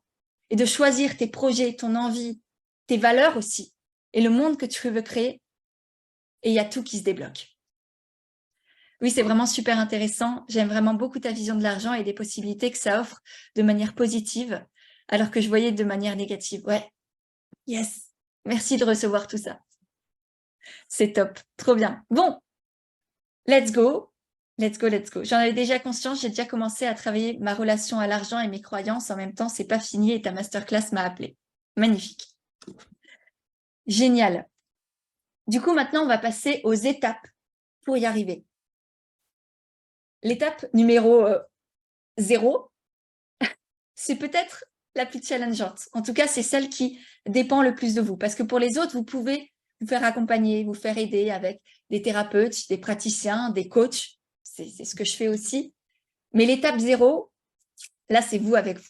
et de choisir tes projets, ton envie, tes valeurs aussi et le monde que tu veux créer. Et il y a tout qui se débloque. Oui, c'est vraiment super intéressant. J'aime vraiment beaucoup ta vision de l'argent et des possibilités que ça offre de manière positive, alors que je voyais de manière négative. Ouais, yes. Merci de recevoir tout ça. C'est top, trop bien. Bon, let's go. Let's go, let's go. J'en avais déjà conscience, j'ai déjà commencé à travailler ma relation à l'argent et mes croyances. En même temps, c'est pas fini et ta masterclass m'a appelé. Magnifique. Génial. Du coup, maintenant, on va passer aux étapes pour y arriver. L'étape numéro 0, c'est peut-être la plus challengeante. En tout cas, c'est celle qui dépend le plus de vous. Parce que pour les autres, vous pouvez vous faire accompagner, vous faire aider avec des thérapeutes, des praticiens, des coachs. C'est ce que je fais aussi. Mais l'étape 0, là, c'est vous avec vous.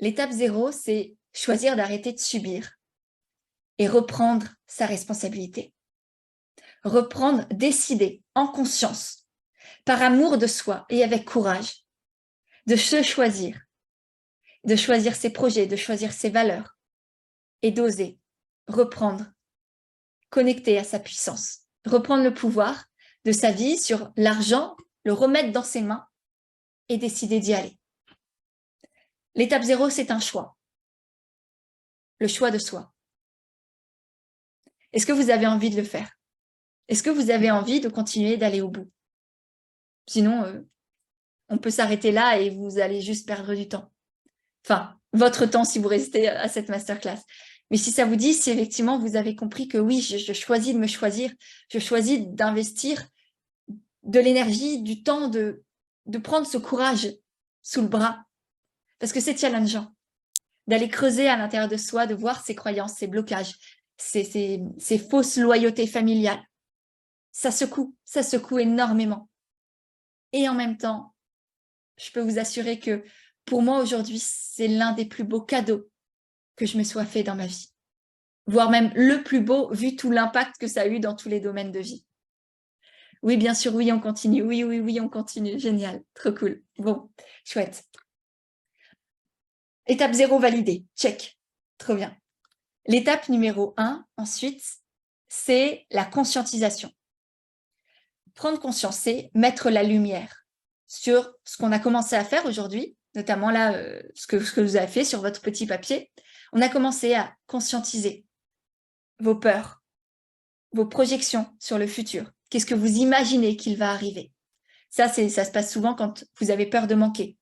L'étape 0, c'est choisir d'arrêter de subir et reprendre sa responsabilité. Reprendre, décider en conscience, par amour de soi et avec courage, de se choisir, de choisir ses projets, de choisir ses valeurs et d'oser reprendre, connecter à sa puissance, reprendre le pouvoir de sa vie sur l'argent, le remettre dans ses mains et décider d'y aller. L'étape 0, c'est un choix. Le choix de soi. Est-ce que vous avez envie de le faire? Est-ce que vous avez envie de continuer d'aller au bout? Sinon, on peut s'arrêter là et vous allez juste perdre du temps. Enfin, votre temps si vous restez à cette masterclass. Mais si ça vous dit, si effectivement vous avez compris que oui, je choisis de me choisir, je choisis d'investir de l'énergie, du temps, de prendre ce courage sous le bras. Parce que c'est challengeant d'aller creuser à l'intérieur de soi, de voir ses croyances, ses blocages, ces fausses loyautés familiales. Ça secoue énormément. Et en même temps, je peux vous assurer que pour moi aujourd'hui, c'est l'un des plus beaux cadeaux que je me sois fait dans ma vie. Voire même le plus beau, vu tout l'impact que ça a eu dans tous les domaines de vie. Oui, bien sûr, oui, on continue. Oui, oui, oui, on continue. Génial, trop cool. Bon, chouette. Étape 0 validée, check. Trop bien. L'étape numéro 1, ensuite, c'est la conscientisation. Prendre conscience, c'est mettre la lumière sur ce qu'on a commencé à faire aujourd'hui, notamment là, ce que vous avez fait sur votre petit papier. On a commencé à conscientiser vos peurs, vos projections sur le futur. Qu'est-ce que vous imaginez qu'il va arriver? Ça se passe souvent quand vous avez peur de manquer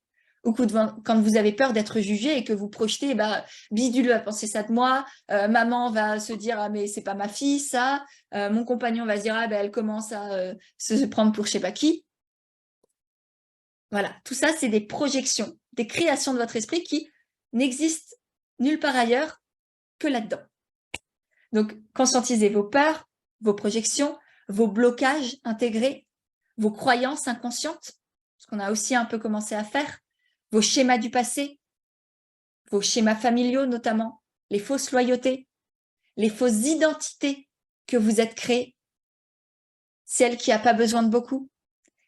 ou quand vous avez peur d'être jugé et que vous projetez, bah, Bidule va penser ça de moi, maman va se dire, ah mais c'est pas ma fille ça, mon compagnon va se dire, ah ben elle commence à se prendre pour je sais pas qui. Voilà, tout ça c'est des projections, des créations de votre esprit qui n'existent nulle part ailleurs que là-dedans. Donc conscientisez vos peurs, vos projections, vos blocages intégrés, vos croyances inconscientes, ce qu'on a aussi un peu commencé à faire, vos schémas du passé, vos schémas familiaux notamment, les fausses loyautés, les fausses identités que vous êtes créées, celle qui n'a pas besoin de beaucoup,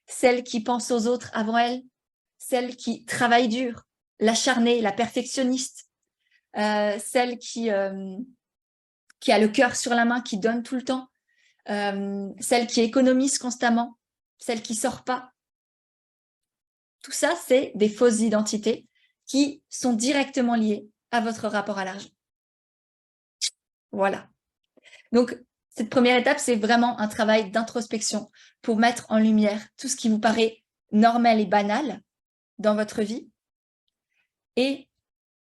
celle qui pense aux autres avant elle, celle qui travaille dur, l'acharnée, la perfectionniste, celle qui a le cœur sur la main, qui donne tout le temps, celle qui économise constamment, celle qui ne sort pas. Tout ça, c'est des fausses identités qui sont directement liées à votre rapport à l'argent. Voilà. Donc, cette première étape, c'est vraiment un travail d'introspection pour mettre en lumière tout ce qui vous paraît normal et banal dans votre vie et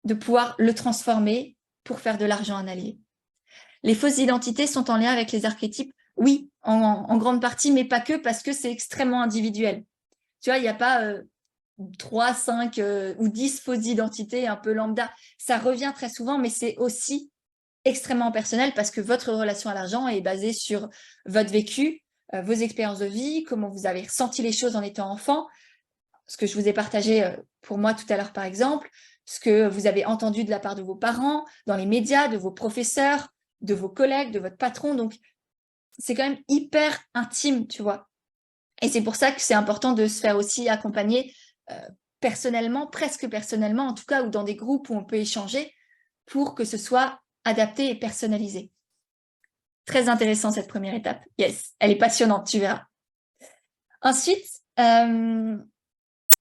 de pouvoir le transformer pour faire de l'argent un allié. Les fausses identités sont en lien avec les archétypes, oui, en grande partie, mais pas que, parce que c'est extrêmement individuel. Tu vois, il n'y a pas 3, 5 ou 10 fausses identités un peu lambda. Ça revient très souvent, mais c'est aussi extrêmement personnel parce que votre relation à l'argent est basée sur votre vécu, vos expériences de vie, comment vous avez ressenti les choses en étant enfant, ce que je vous ai partagé pour moi tout à l'heure par exemple, ce que vous avez entendu de la part de vos parents, dans les médias, de vos professeurs, de vos collègues, de votre patron. Donc, c'est quand même hyper intime, tu vois. Et c'est pour ça que c'est important de se faire aussi accompagner personnellement, presque personnellement, en tout cas, ou dans des groupes où on peut échanger pour que ce soit adapté et personnalisé. Très intéressant cette première étape. Yes, elle est passionnante, tu verras. Ensuite,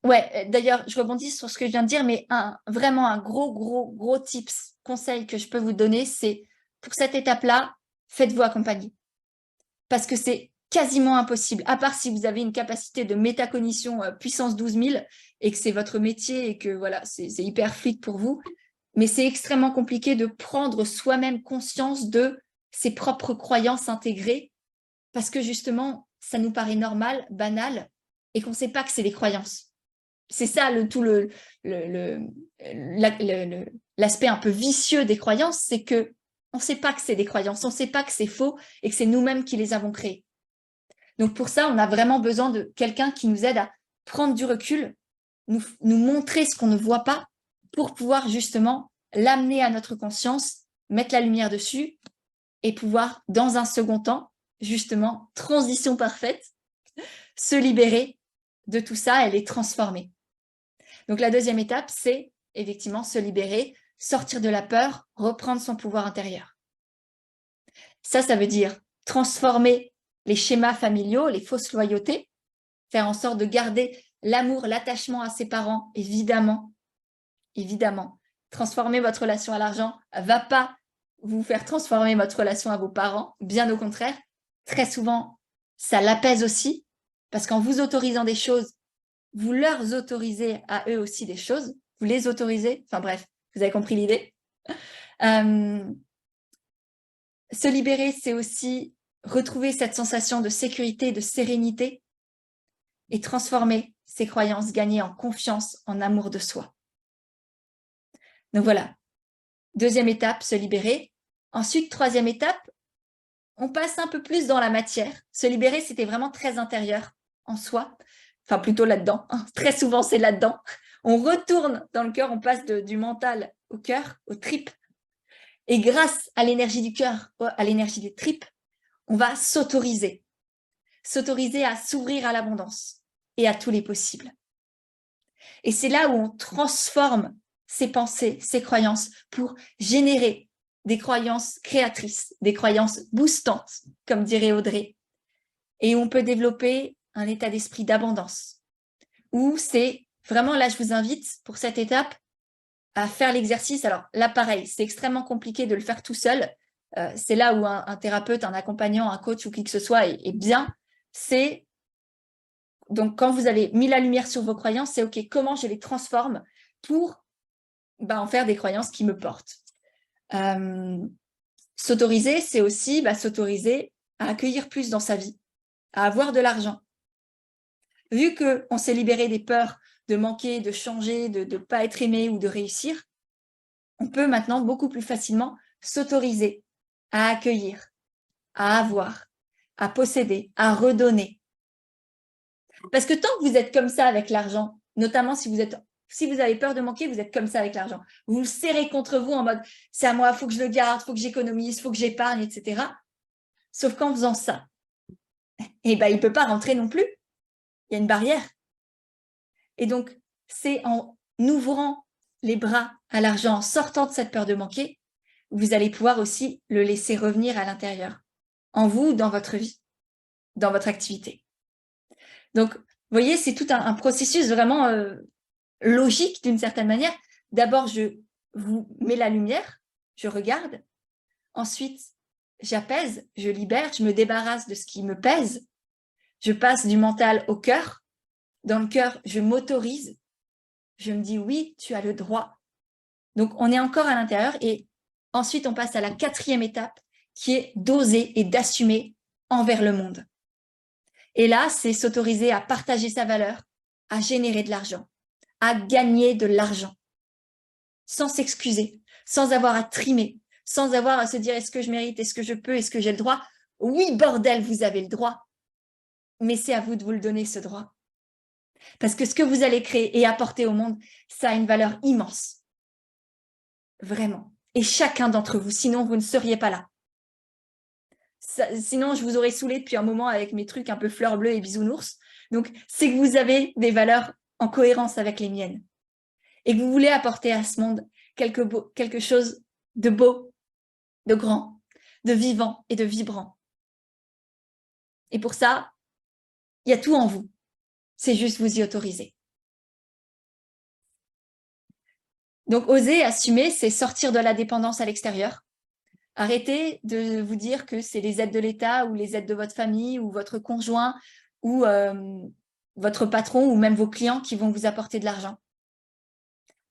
ouais, d'ailleurs, je rebondis sur ce que je viens de dire, mais vraiment un gros tips, conseil que je peux vous donner, c'est pour cette étape-là, faites-vous accompagner. Parce que c'est quasiment impossible, à part si vous avez une capacité de métacognition puissance 12 000 et que c'est votre métier et que voilà, c'est hyper fluide pour vous. Mais c'est extrêmement compliqué de prendre soi-même conscience de ses propres croyances intégrées parce que justement, ça nous paraît normal, banal et qu'on ne sait pas que c'est des croyances. C'est ça l'aspect un peu vicieux des croyances, c'est que on ne sait pas que c'est des croyances, on ne sait pas que c'est faux et que c'est nous-mêmes qui les avons créées. Donc pour ça, on a vraiment besoin de quelqu'un qui nous aide à prendre du recul, nous montrer ce qu'on ne voit pas pour pouvoir justement l'amener à notre conscience, mettre la lumière dessus et pouvoir, dans un second temps, justement, transition parfaite, se libérer de tout ça et les transformer. Donc la deuxième étape, c'est effectivement se libérer, sortir de la peur, reprendre son pouvoir intérieur. Ça veut dire transformer les schémas familiaux, les fausses loyautés, faire en sorte de garder l'amour, l'attachement à ses parents, évidemment. Transformer votre relation à l'argent ne va pas vous faire transformer votre relation à vos parents, bien au contraire. Très souvent, ça l'apaise aussi, parce qu'en vous autorisant des choses, vous leur autorisez à eux aussi des choses, vous les autorisez, enfin bref, vous avez compris l'idée. Se libérer, c'est aussi retrouver cette sensation de sécurité, de sérénité et transformer ses croyances, gagner en confiance, en amour de soi. Donc voilà, deuxième étape, se libérer. Ensuite, troisième étape, on passe un peu plus dans la matière. Se libérer, c'était vraiment très intérieur en soi, enfin plutôt là-dedans. Très souvent, c'est là-dedans. On retourne dans le cœur, on passe du mental au cœur, aux tripes. Et grâce à l'énergie du cœur, à l'énergie des tripes, on va s'autoriser. S'autoriser à s'ouvrir à l'abondance et à tous les possibles. Et c'est là où on transforme ses pensées, ses croyances pour générer des croyances créatrices, des croyances boostantes, comme dirait Audrey. Et on peut développer un état d'esprit d'abondance, où c'est vraiment, là je vous invite pour cette étape à faire l'exercice. Alors là pareil, c'est extrêmement compliqué de le faire tout seul. C'est là où un thérapeute, un accompagnant, un coach ou qui que ce soit est bien. C'est Donc, quand vous avez mis la lumière sur vos croyances, c'est OK, comment je les transforme pour en faire des croyances qui me portent. S'autoriser, c'est aussi s'autoriser à accueillir plus dans sa vie, à avoir de l'argent. Vu qu'on s'est libéré des peurs de manquer, de changer, de ne pas être aimé ou de réussir, on peut maintenant beaucoup plus facilement s'autoriser à accueillir, à avoir, à posséder, à redonner. Parce que tant que vous êtes comme ça avec l'argent, notamment si vous avez peur de manquer, vous êtes comme ça avec l'argent. Vous le serrez contre vous en mode « c'est à moi, il faut que je le garde, il faut que j'économise, il faut que j'épargne, etc. » Sauf qu'en faisant ça, il ne peut pas rentrer non plus. Il y a une barrière. Et donc, c'est en ouvrant les bras à l'argent, en sortant de cette peur de manquer, vous allez pouvoir aussi le laisser revenir à l'intérieur, en vous, dans votre vie, dans votre activité. Donc, vous voyez, c'est tout un processus vraiment logique d'une certaine manière. D'abord, je vous mets la lumière, je regarde. Ensuite, j'apaise, je libère, je me débarrasse de ce qui me pèse. Je passe du mental au cœur. Dans le cœur, je m'autorise. Je me dis oui, tu as le droit. Donc, on est encore à l'intérieur et ensuite, on passe à la 4e étape qui est d'oser et d'assumer envers le monde. Et là, c'est s'autoriser à partager sa valeur, à générer de l'argent, à gagner de l'argent, sans s'excuser, sans avoir à trimer, sans avoir à se dire est-ce que je mérite, est-ce que je peux, est-ce que j'ai le droit. Oui, bordel, vous avez le droit, mais c'est à vous de vous le donner, ce droit. Parce que ce que vous allez créer et apporter au monde, ça a une valeur immense. Vraiment. Et chacun d'entre vous, sinon vous ne seriez pas là. Sinon, je vous aurais saoulé depuis un moment avec mes trucs un peu fleurs bleues et bisounours. Donc, c'est que vous avez des valeurs en cohérence avec les miennes. Et que vous voulez apporter à ce monde quelque chose de beau, de grand, de vivant et de vibrant. Et pour ça, il y a tout en vous. C'est juste vous y autoriser. Donc, oser, assumer, c'est sortir de la dépendance à l'extérieur. Arrêtez de vous dire que c'est les aides de l'État ou les aides de votre famille ou votre conjoint ou votre patron ou même vos clients qui vont vous apporter de l'argent.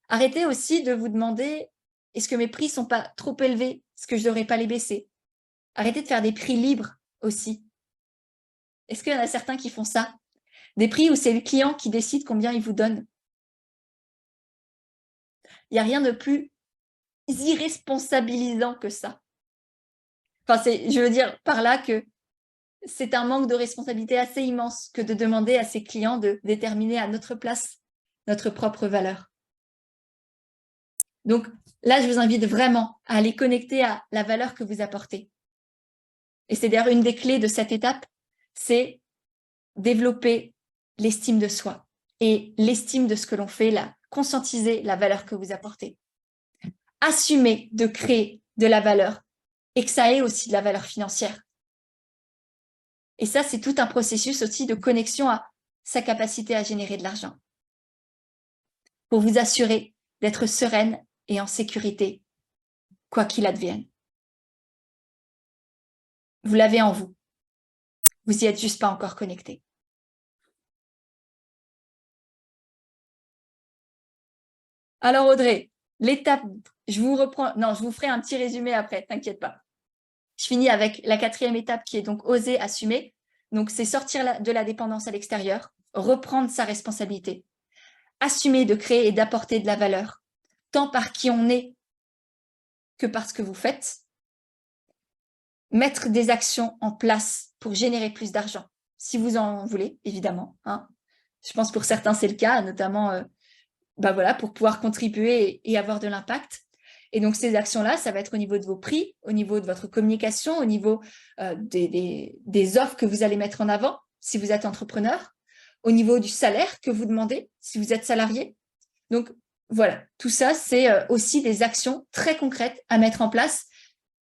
Arrêtez aussi de vous demander est-ce que mes prix ne sont pas trop élevés? Est-ce que je ne devrais pas les baisser? Arrêtez de faire des prix libres aussi. Est-ce qu'il y en a certains qui font ça? Des prix où c'est le client qui décide combien il vous donne. Il n'y a rien de plus irresponsabilisant que ça. Enfin, je veux dire par là que c'est un manque de responsabilité assez immense que de demander à ses clients de déterminer à notre place notre propre valeur. Donc là, je vous invite vraiment à aller connecter à la valeur que vous apportez. Et c'est d'ailleurs une des clés de cette étape, c'est développer l'estime de soi et l'estime de ce que l'on fait, conscientiser la valeur que vous apportez. Assumer de créer de la valeur et que ça ait aussi de la valeur financière. Et ça, c'est tout un processus aussi de connexion à sa capacité à générer de l'argent. Pour vous assurer d'être sereine et en sécurité, quoi qu'il advienne. Vous l'avez en vous. Vous n'y êtes juste pas encore connecté. Alors Audrey, l'étape, je vous ferai un petit résumé après, t'inquiète pas. Je finis avec la 4e étape qui est donc oser assumer. Donc c'est sortir de la dépendance à l'extérieur, reprendre sa responsabilité, assumer de créer et d'apporter de la valeur, tant par qui on est que par ce que vous faites, mettre des actions en place pour générer plus d'argent, si vous en voulez, évidemment. Hein. Je pense pour certains, c'est le cas, notamment pour pouvoir contribuer et avoir de l'impact. Et donc, ces actions-là, ça va être au niveau de vos prix, au niveau de votre communication, au niveau des offres que vous allez mettre en avant, si vous êtes entrepreneur, au niveau du salaire que vous demandez, si vous êtes salarié. Donc, voilà, tout ça, c'est aussi des actions très concrètes à mettre en place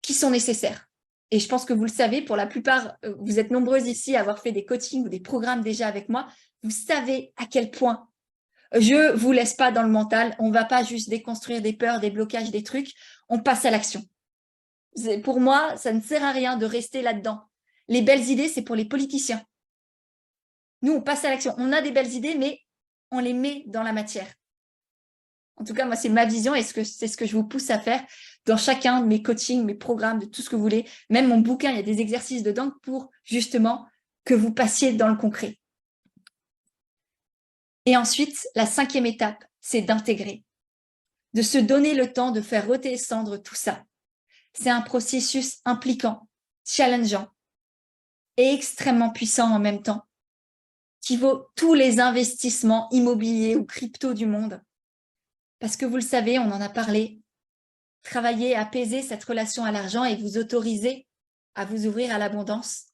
qui sont nécessaires. Et je pense que vous le savez, pour la plupart, vous êtes nombreuses ici à avoir fait des coachings ou des programmes déjà avec moi. Vous savez à quel point je ne vous laisse pas dans le mental. On ne va pas juste déconstruire des peurs, des blocages, des trucs. On passe à l'action. Pour moi, ça ne sert à rien de rester là-dedans. Les belles idées, c'est pour les politiciens. Nous, on passe à l'action. On a des belles idées, mais on les met dans la matière. En tout cas, moi, c'est ma vision et c'est ce que je vous pousse à faire dans chacun de mes coachings, mes programmes, de tout ce que vous voulez. Même mon bouquin, il y a des exercices dedans pour justement que vous passiez dans le concret. Et ensuite, la 5e étape, c'est d'intégrer, de se donner le temps de faire redescendre tout ça. C'est un processus impliquant, challengeant et extrêmement puissant en même temps, qui vaut tous les investissements immobiliers ou crypto du monde. Parce que vous le savez, on en a parlé, travailler, apaiser cette relation à l'argent et vous autoriser à vous ouvrir à l'abondance,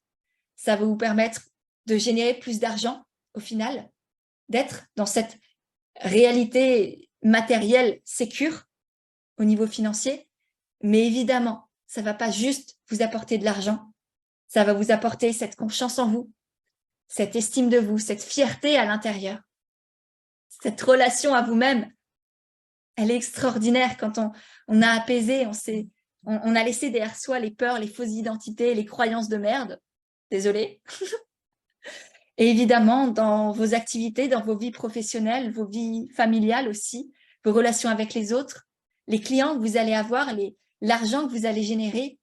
ça va vous permettre de générer plus d'argent au final, d'être dans cette réalité matérielle sécure au niveau financier. Mais évidemment, ça ne va pas juste vous apporter de l'argent, ça va vous apporter cette confiance en vous, cette estime de vous, cette fierté à l'intérieur, cette relation à vous-même. Elle est extraordinaire quand on a apaisé, on a laissé derrière soi les peurs, les fausses identités, les croyances de merde. Désolée. Et évidemment, dans vos activités, dans vos vies professionnelles, vos vies familiales aussi, vos relations avec les autres, les clients que vous allez avoir, l'argent que vous allez générer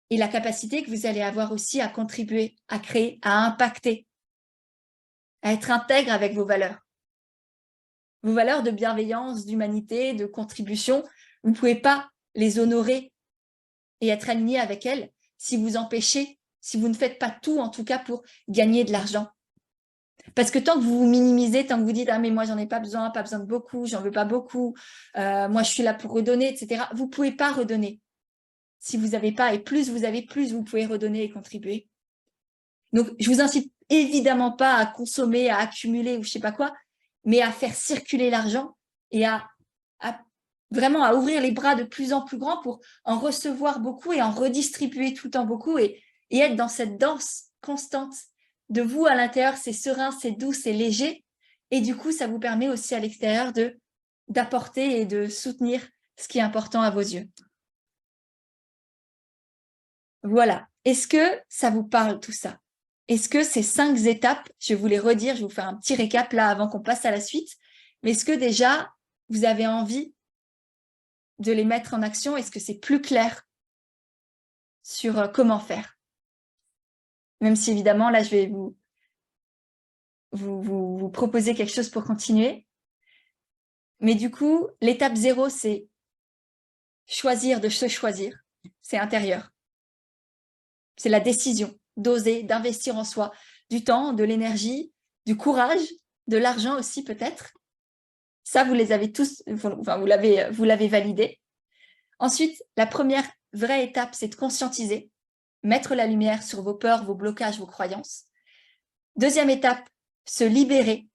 et la capacité que vous allez avoir aussi à contribuer, à créer, à impacter, à être intègre avec vos valeurs. Vos valeurs de bienveillance, d'humanité, de contribution, vous ne pouvez pas les honorer et être aligné avec elles si vous empêchez, si vous ne faites pas tout en tout cas pour gagner de l'argent. Parce que tant que vous vous minimisez, tant que vous dites « Ah mais moi j'en ai pas besoin de beaucoup, j'en veux pas beaucoup, moi je suis là pour redonner, etc. » Vous ne pouvez pas redonner si vous n'avez pas, et plus vous avez, plus vous pouvez redonner et contribuer. Donc je vous incite évidemment pas à consommer, à accumuler ou je sais pas quoi, mais à faire circuler l'argent et à vraiment à ouvrir les bras de plus en plus grands pour en recevoir beaucoup et en redistribuer tout le temps beaucoup et être dans cette danse constante de vous à l'intérieur, c'est serein, c'est doux, c'est léger. Et du coup, ça vous permet aussi à l'extérieur d'apporter et de soutenir ce qui est important à vos yeux. Voilà. Est-ce que ça vous parle tout ça? Est-ce que ces 5 étapes, je vais vous les redire, je vais vous faire un petit récap là avant qu'on passe à la suite, mais est-ce que déjà vous avez envie de les mettre en action? Est-ce que c'est plus clair sur comment faire? Même si évidemment, là, je vais vous proposer quelque chose pour continuer. Mais du coup, l'étape 0, c'est choisir de se choisir. C'est intérieur. C'est la décision d'oser, d'investir en soi, du temps, de l'énergie, du courage, de l'argent aussi peut-être. Ça, vous les avez tous, enfin, vous l'avez validé. Ensuite, la première vraie étape, c'est de conscientiser, mettre la lumière sur vos peurs, vos blocages, vos croyances. Deuxième étape, se libérer,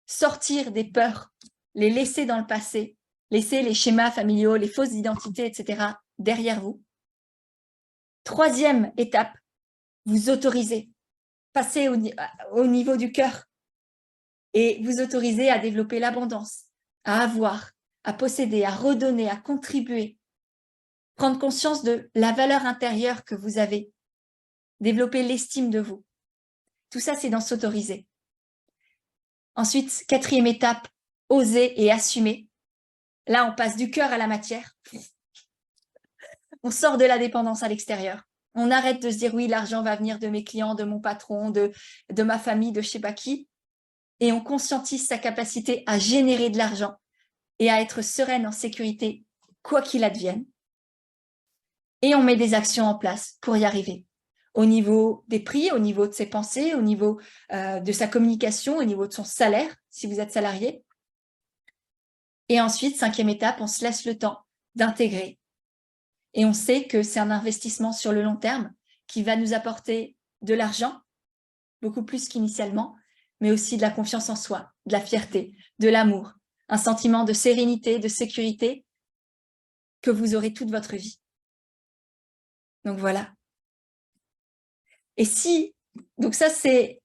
sortir des peurs, les laisser dans le passé, laisser les schémas familiaux, les fausses identités, etc. derrière vous. Troisième étape, vous autoriser, passer au niveau du cœur et vous autoriser à développer l'abondance, à avoir, à posséder, à redonner, à contribuer, prendre conscience de la valeur intérieure que vous avez, développer l'estime de vous. Tout ça, c'est dans s'autoriser. Ensuite, quatrième étape, oser et assumer. Là, on passe du cœur à la matière. On sort de la dépendance à l'extérieur. On arrête de se dire, oui, l'argent va venir de mes clients, de mon patron, de ma famille, de je ne sais pas qui. Et on conscientise sa capacité à générer de l'argent et à être sereine, en sécurité, quoi qu'il advienne. Et on met des actions en place pour y arriver. Au niveau des prix, au niveau de ses pensées, au niveau de sa communication, au niveau de son salaire, si vous êtes salarié. Et ensuite, cinquième étape, on se laisse le temps d'intégrer. Et on sait que c'est un investissement sur le long terme qui va nous apporter de l'argent, beaucoup plus qu'initialement, mais aussi de la confiance en soi, de la fierté, de l'amour, un sentiment de sérénité, de sécurité que vous aurez toute votre vie. Donc voilà. Et donc ça c'est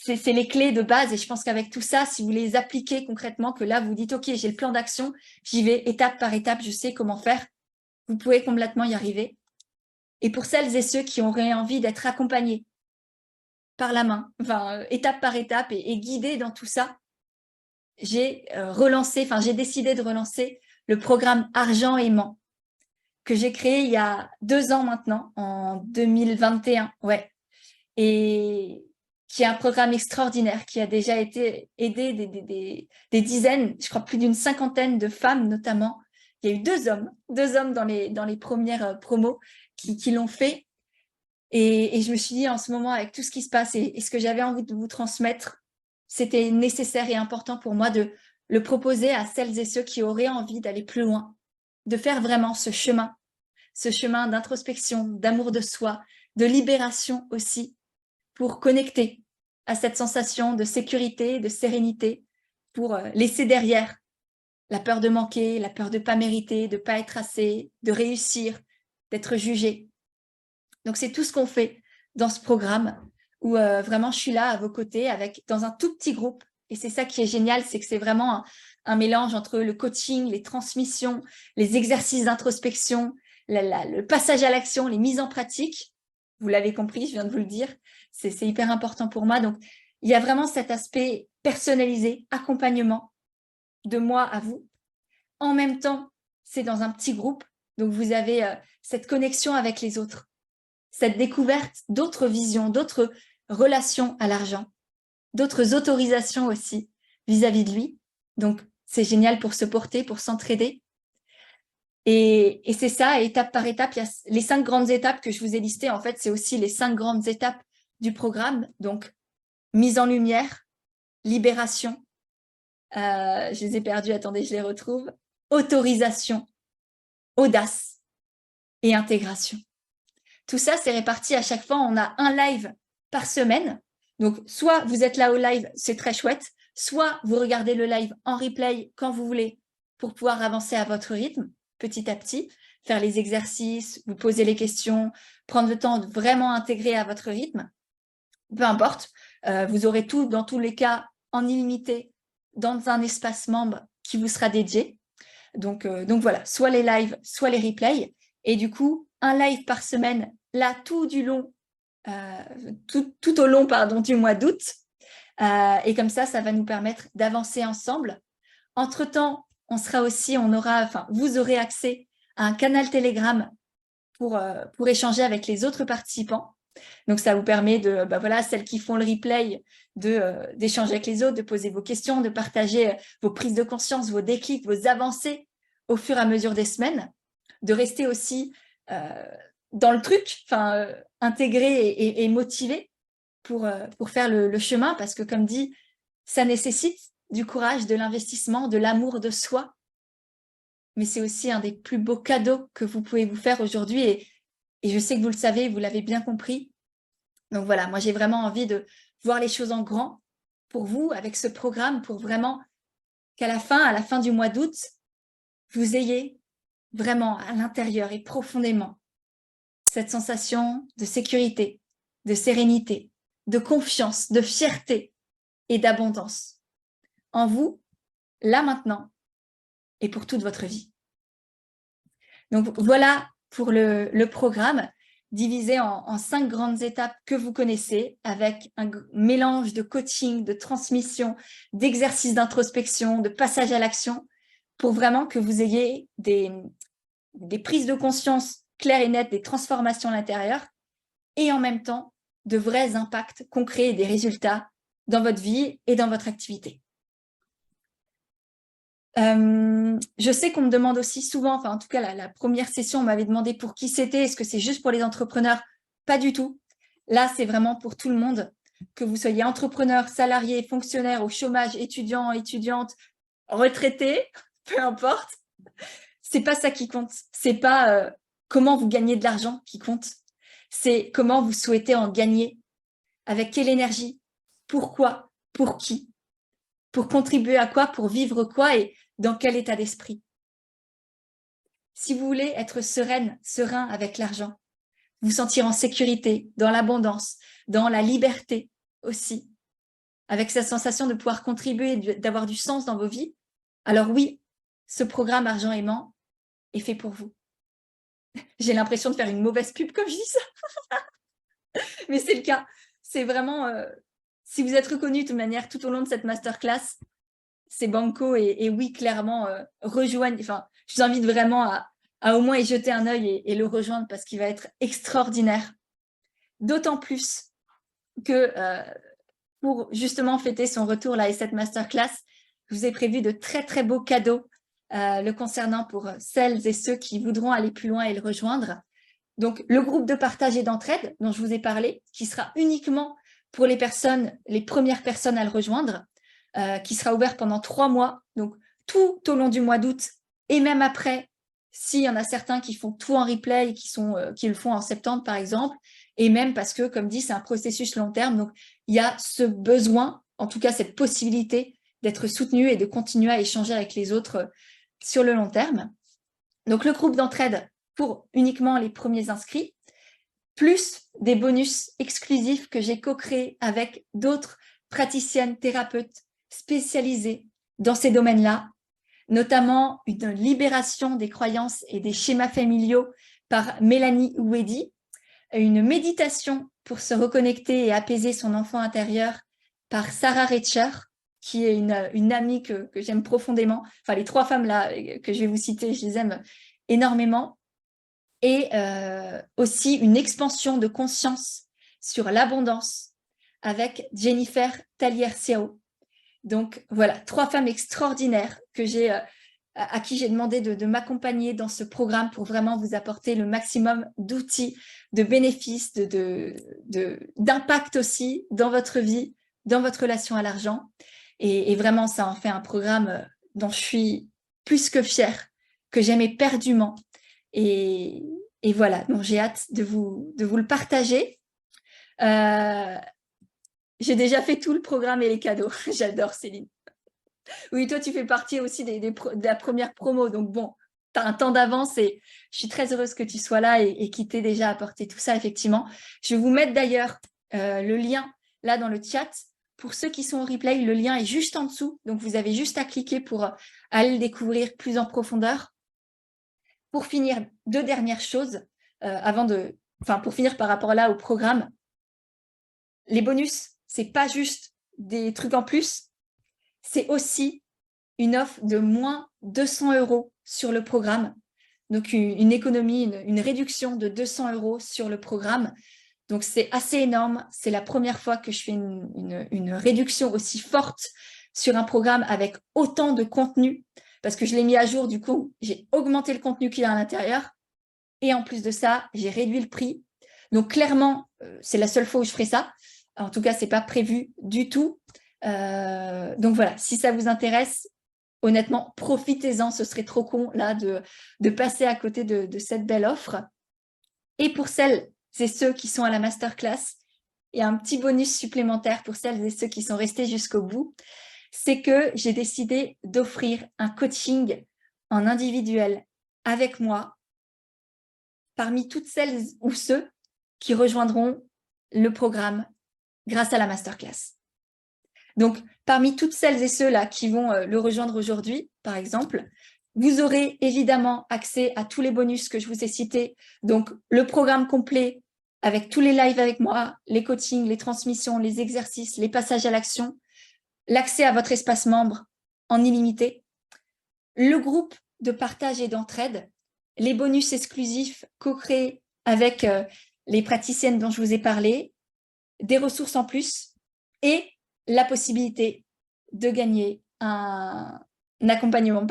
les clés de base et je pense qu'avec tout ça, si vous les appliquez concrètement, que là vous dites ok, j'ai le plan d'action, j'y vais étape par étape, je sais comment faire, vous pouvez complètement y arriver. Et pour celles et ceux qui auraient envie d'être accompagnés par la main, enfin, étape par étape et guidée dans tout ça, j'ai j'ai décidé de relancer le programme Argent Aimant que j'ai créé il y a 2 ans maintenant, en 2021, ouais. Et qui est un programme extraordinaire, qui a déjà été aidé des dizaines, je crois plus d'une cinquantaine de femmes notamment. Il y a eu 2 hommes dans les premières promos qui l'ont fait. Et je me suis dit, en ce moment, avec tout ce qui se passe et ce que j'avais envie de vous transmettre, c'était nécessaire et important pour moi de le proposer à celles et ceux qui auraient envie d'aller plus loin, de faire vraiment ce chemin d'introspection, d'amour de soi, de libération aussi, pour connecter à cette sensation de sécurité, de sérénité, pour laisser derrière la peur de manquer, la peur de ne pas mériter, de ne pas être assez, de réussir, d'être jugé. Donc, c'est tout ce qu'on fait dans ce programme où vraiment je suis là à vos côtés dans un tout petit groupe. Et c'est ça qui est génial, c'est que c'est vraiment un mélange entre le coaching, les transmissions, les exercices d'introspection, le passage à l'action, les mises en pratique. Vous l'avez compris, je viens de vous le dire, c'est hyper important pour moi. Donc, il y a vraiment cet aspect personnalisé, accompagnement de moi à vous. En même temps, c'est dans un petit groupe, donc vous avez cette connexion avec les autres, cette découverte d'autres visions, d'autres relations à l'argent, d'autres autorisations aussi vis-à-vis de lui. Donc, c'est génial pour se porter, pour s'entraider. Et c'est ça, étape par étape, il y a les 5 grandes étapes que je vous ai listées. En fait, c'est aussi les 5 grandes étapes du programme. Donc, mise en lumière, libération. Je les ai perdus, attendez, je les retrouve. Autorisation, audace et intégration. Tout ça, c'est réparti à chaque fois. On a un live par semaine. Donc, soit vous êtes là au live, c'est très chouette. Soit vous regardez le live en replay quand vous voulez pour pouvoir avancer à votre rythme, petit à petit, faire les exercices, vous poser les questions, prendre le temps de vraiment intégrer à votre rythme. Peu importe, vous aurez tout, dans tous les cas, en illimité, dans un espace membre qui vous sera dédié. Donc voilà, soit les lives, soit les replays. Et du coup, un live par semaine, là, tout au long du mois d'août. Et comme ça va nous permettre d'avancer ensemble. Entre-temps, vous aurez accès à un canal Telegram pour échanger avec les autres participants. Donc, ça vous permet celles qui font le replay, d'échanger avec les autres, de poser vos questions, de partager vos prises de conscience, vos déclics, vos avancées au fur et à mesure des semaines, de rester aussi dans le truc, intégré et motivé pour faire le chemin, parce que comme dit, ça nécessite du courage, de l'investissement, de l'amour de soi, mais c'est aussi un des plus beaux cadeaux que vous pouvez vous faire aujourd'hui, et je sais que vous le savez, vous l'avez bien compris. Donc voilà, moi j'ai vraiment envie de voir les choses en grand pour vous avec ce programme, pour vraiment qu'à la fin du mois d'août, vous ayez vraiment à l'intérieur et profondément cette sensation de sécurité, de sérénité, de confiance, de fierté et d'abondance en vous, là maintenant et pour toute votre vie. Donc voilà pour le programme divisé en 5 grandes étapes que vous connaissez, avec un mélange de coaching, de transmission, d'exercices d'introspection, de passage à l'action, pour vraiment que vous ayez des prises de conscience claires et nettes, des transformations à l'intérieur, et en même temps, de vrais impacts concrets et des résultats dans votre vie et dans votre activité. Je sais qu'on me demande aussi souvent, en tout cas la première session, on m'avait demandé pour qui c'était, est-ce que c'est juste pour les entrepreneurs? Pas du tout. Là, c'est vraiment pour tout le monde, que vous soyez entrepreneur, salarié, fonctionnaire, au chômage, étudiant, étudiante, retraité, peu importe. C'est pas ça qui compte. C'est pas comment vous gagnez de l'argent qui compte. C'est comment vous souhaitez en gagner, avec quelle énergie, pourquoi, pour qui, pour contribuer à quoi, pour vivre quoi et dans quel état d'esprit. Si vous voulez être sereine, serein avec l'argent, vous sentir en sécurité, dans l'abondance, dans la liberté aussi, avec cette sensation de pouvoir contribuer, d'avoir du sens dans vos vies, alors oui, ce programme Argent Aimant est fait pour vous. J'ai l'impression de faire une mauvaise pub comme je dis ça, mais c'est le cas. c'est vraiment, si vous êtes reconnu de toute manière tout au long de cette masterclass, c'est banco et oui, clairement, rejoignent. Enfin, je vous invite vraiment à au moins y jeter un œil et le rejoindre parce qu'il va être extraordinaire. D'autant plus que pour justement fêter son retour là et cette masterclass, je vous ai prévu de très très beaux cadeaux le concernant pour celles et ceux qui voudront aller plus loin et le rejoindre. Donc, le groupe de partage et d'entraide dont je vous ai parlé, qui sera uniquement pour les personnes, les premières personnes à le rejoindre, qui sera ouvert pendant 3 mois, donc tout au long du mois d'août et même après, s'il y en a certains qui font tout en replay, qui le font en septembre par exemple, et même parce que, comme dit, c'est un processus long terme, donc il y a ce besoin, en tout cas cette possibilité d'être soutenu et de continuer à échanger avec les autres sur le long terme. Donc le groupe d'entraide pour uniquement les premiers inscrits, plus des bonus exclusifs que j'ai co-créés avec d'autres praticiennes, thérapeutes spécialisées dans ces domaines-là, notamment une libération des croyances et des schémas familiaux par Mélanie Ouedi, une méditation pour se reconnecter et apaiser son enfant intérieur par Sarah Retcher, qui est une amie que j'aime profondément. Enfin, les 3 femmes-là que je vais vous citer, je les aime énormément. Et aussi une expansion de conscience sur l'abondance avec Jennifer Talierciao. Donc voilà, 3 femmes extraordinaires à qui j'ai demandé de m'accompagner dans ce programme pour vraiment vous apporter le maximum d'outils, de bénéfices, d'impact aussi dans votre vie, dans votre relation à l'argent. Et vraiment, ça en fait un programme dont je suis plus que fière, que j'aime éperdument. Et voilà, donc j'ai hâte de vous le partager. J'ai déjà fait tout le programme et les cadeaux. J'adore, Céline. Oui, toi, tu fais partie aussi de la première promo. Donc bon, tu as un temps d'avance et je suis très heureuse que tu sois là et qui t'ait déjà apporté tout ça, effectivement. Je vais vous mettre d'ailleurs le lien là dans le chat. Pour ceux qui sont au replay, le lien est juste en dessous. Donc, vous avez juste à cliquer pour aller le découvrir plus en profondeur. Pour finir, 2 dernières choses pour finir par rapport là au programme. Les bonus, c'est pas juste des trucs en plus, c'est aussi une offre de moins 200 € sur le programme. Donc, une économie, une réduction de 200 € sur le programme. Donc, c'est assez énorme. C'est la première fois que je fais une réduction aussi forte sur un programme avec autant de contenu parce que je l'ai mis à jour. Du coup, j'ai augmenté le contenu qu'il y a à l'intérieur. Et en plus de ça, j'ai réduit le prix. Donc, clairement, c'est la seule fois où je ferai ça. En tout cas, ce n'est pas prévu du tout. Donc, voilà, si ça vous intéresse, honnêtement, profitez-en. Ce serait trop con là de passer à côté de cette belle offre. Et pour celles et ceux qui sont à la masterclass, il y a un petit bonus supplémentaire pour celles et ceux qui sont restés jusqu'au bout. C'est que j'ai décidé d'offrir un coaching en individuel avec moi parmi toutes celles ou ceux qui rejoindront le programme grâce à la masterclass. Donc, parmi toutes celles et ceux-là qui vont le rejoindre aujourd'hui, par exemple, vous aurez évidemment accès à tous les bonus que je vous ai cités. Donc, le programme complet avec tous les lives avec moi, les coachings, les transmissions, les exercices, les passages à l'action, l'accès à votre espace membre en illimité, le groupe de partage et d'entraide, les bonus exclusifs co-créés avec les praticiennes dont je vous ai parlé, des ressources en plus et la possibilité de gagner un accompagnement,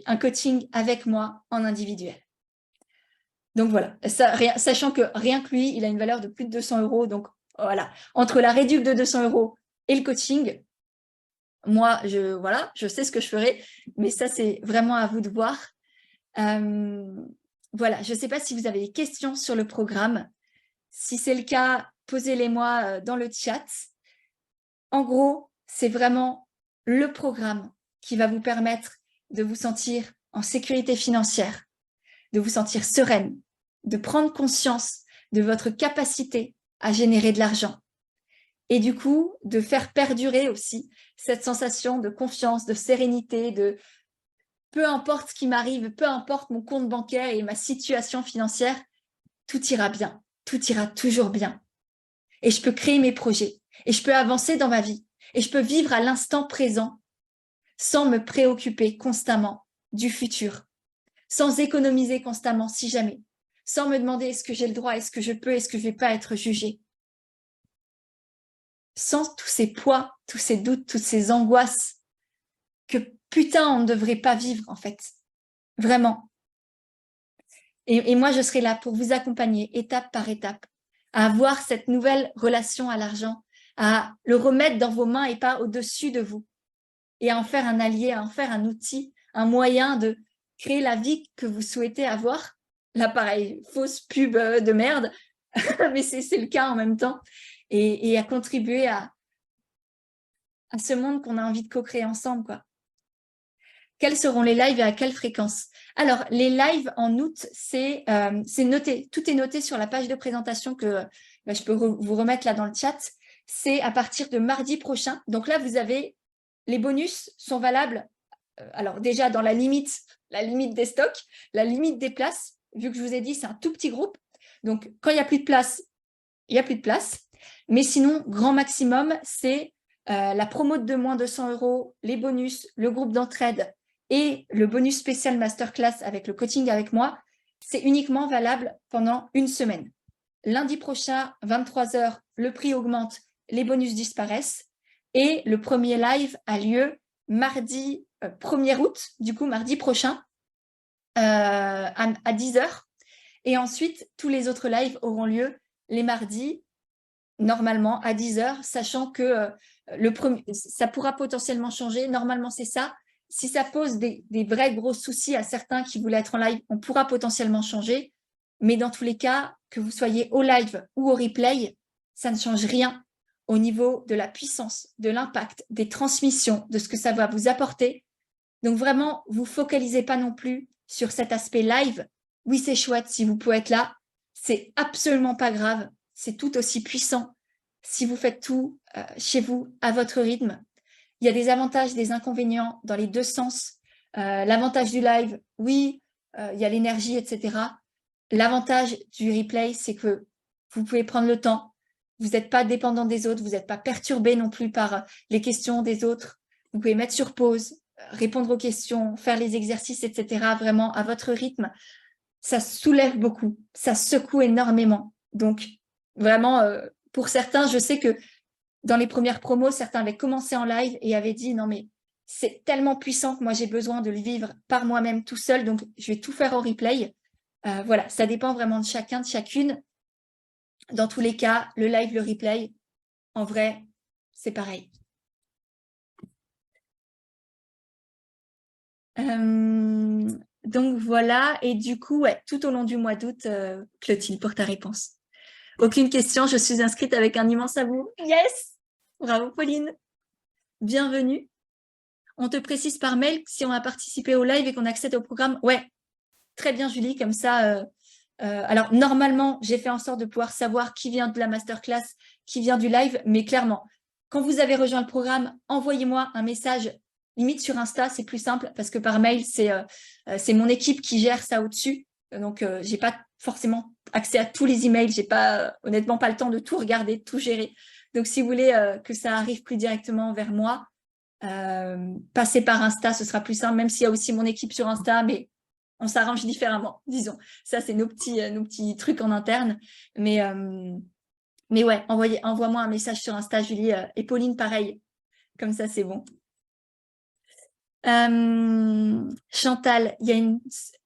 un coaching avec moi en individuel. Donc voilà, sachant que rien que lui, il a une valeur de plus de 200 €. Donc voilà, entre la réduction de 200 € et le coaching, moi, je sais ce que je ferai, mais ça, c'est vraiment à vous de voir. Voilà, je ne sais pas si vous avez des questions sur le programme. Si c'est le cas, posez-les-moi dans le chat. En gros, c'est vraiment le programme qui va vous permettre de vous sentir en sécurité financière, de vous sentir sereine, de prendre conscience de votre capacité à générer de l'argent et du coup, de faire perdurer aussi cette sensation de confiance, de sérénité, de peu importe ce qui m'arrive, peu importe mon compte bancaire et ma situation financière, tout ira bien, tout ira toujours bien. et je peux créer mes projets et je peux avancer dans ma vie et je peux vivre à l'instant présent sans me préoccuper constamment du futur, sans économiser constamment si jamais, sans me demander est-ce que j'ai le droit, est-ce que je peux, est-ce que je ne vais pas être jugée. Sans tous ces poids, tous ces doutes, toutes ces angoisses que putain on ne devrait pas vivre en fait, vraiment. Et moi je serai là pour vous accompagner étape par étape à avoir cette nouvelle relation à l'argent, à le remettre dans vos mains et pas au-dessus de vous, et à en faire un allié, à en faire un outil, un moyen de créer la vie que vous souhaitez avoir. Là, pareil, fausse pub de merde, mais c'est le cas en même temps, et à contribuer à ce monde qu'on a envie de co-créer ensemble, quoi. Quels seront les lives et à quelle fréquence? Alors, les lives en août, c'est noté. Tout est noté sur la page de présentation que je peux vous remettre là dans le chat. C'est à partir de mardi prochain. Donc là, vous avez les bonus sont valables. Alors déjà, dans la limite des stocks, la limite des places. Vu que je vous ai dit, c'est un tout petit groupe. Donc, quand il n'y a plus de place, il n'y a plus de place. Mais sinon, grand maximum, c'est la promo de moins 200 €, les bonus, le groupe d'entraide et le bonus spécial masterclass avec le coaching avec moi. C'est uniquement valable pendant une semaine. Lundi prochain, 23 h, le prix augmente, les bonus disparaissent. Et le premier live a lieu mardi 1er août, du coup mardi prochain, à 10 h. Et ensuite, tous les autres lives auront lieu les mardis, normalement à 10 h, sachant que ça pourra potentiellement changer. Normalement, c'est ça. Si ça pose des vrais gros soucis à certains qui voulaient être en live, on pourra potentiellement changer. Mais dans tous les cas, que vous soyez au live ou au replay, ça ne change rien au niveau de la puissance, de l'impact, des transmissions, de ce que ça va vous apporter. Donc vraiment, vous focalisez pas non plus sur cet aspect live. Oui, c'est chouette si vous pouvez être là. C'est absolument pas grave. C'est tout aussi puissant si vous faites tout chez vous, à votre rythme. Il y a des avantages, des inconvénients dans les deux sens. L'avantage du live, oui, il y a l'énergie, etc. L'avantage du replay, c'est que vous pouvez prendre le temps. Vous n'êtes pas dépendant des autres, vous n'êtes pas perturbé non plus par les questions des autres. Vous pouvez mettre sur pause, répondre aux questions, faire les exercices, etc. Vraiment à votre rythme. Ça soulève beaucoup, ça secoue énormément. Donc, vraiment, pour certains, je sais que dans les premières promos, certains avaient commencé en live et avaient dit « Non, mais c'est tellement puissant que moi, j'ai besoin de le vivre par moi-même tout seul, donc je vais tout faire en replay. » Voilà, ça dépend vraiment de chacun, de chacune. Dans tous les cas, le live, le replay, en vrai, c'est pareil. Donc voilà, et du coup, ouais, tout au long du mois d'août, Clotilde, pour ta réponse. Aucune question, je suis inscrite avec un immense amour. Yes! Bravo Pauline. Bienvenue. On te précise par mail si on a participé au live et qu'on accède au programme. Ouais, très bien Julie, comme ça. Alors normalement, j'ai fait en sorte de pouvoir savoir qui vient de la masterclass, qui vient du live, mais clairement, quand vous avez rejoint le programme, envoyez-moi un message, limite sur Insta, c'est plus simple, parce que par mail, c'est mon équipe qui gère ça au-dessus. Donc, je n'ai pas forcément accès à tous les emails, j'ai pas, honnêtement pas le temps de tout regarder, de tout gérer. Donc, si vous voulez que ça arrive plus directement vers moi, passez par Insta, ce sera plus simple, même s'il y a aussi mon équipe sur Insta, mais on s'arrange différemment, disons. Ça, c'est nos petits trucs en interne. Mais ouais, envoie-moi un message sur Insta, Julie. Et Pauline, pareil. Comme ça, c'est bon. Chantal, il y a une...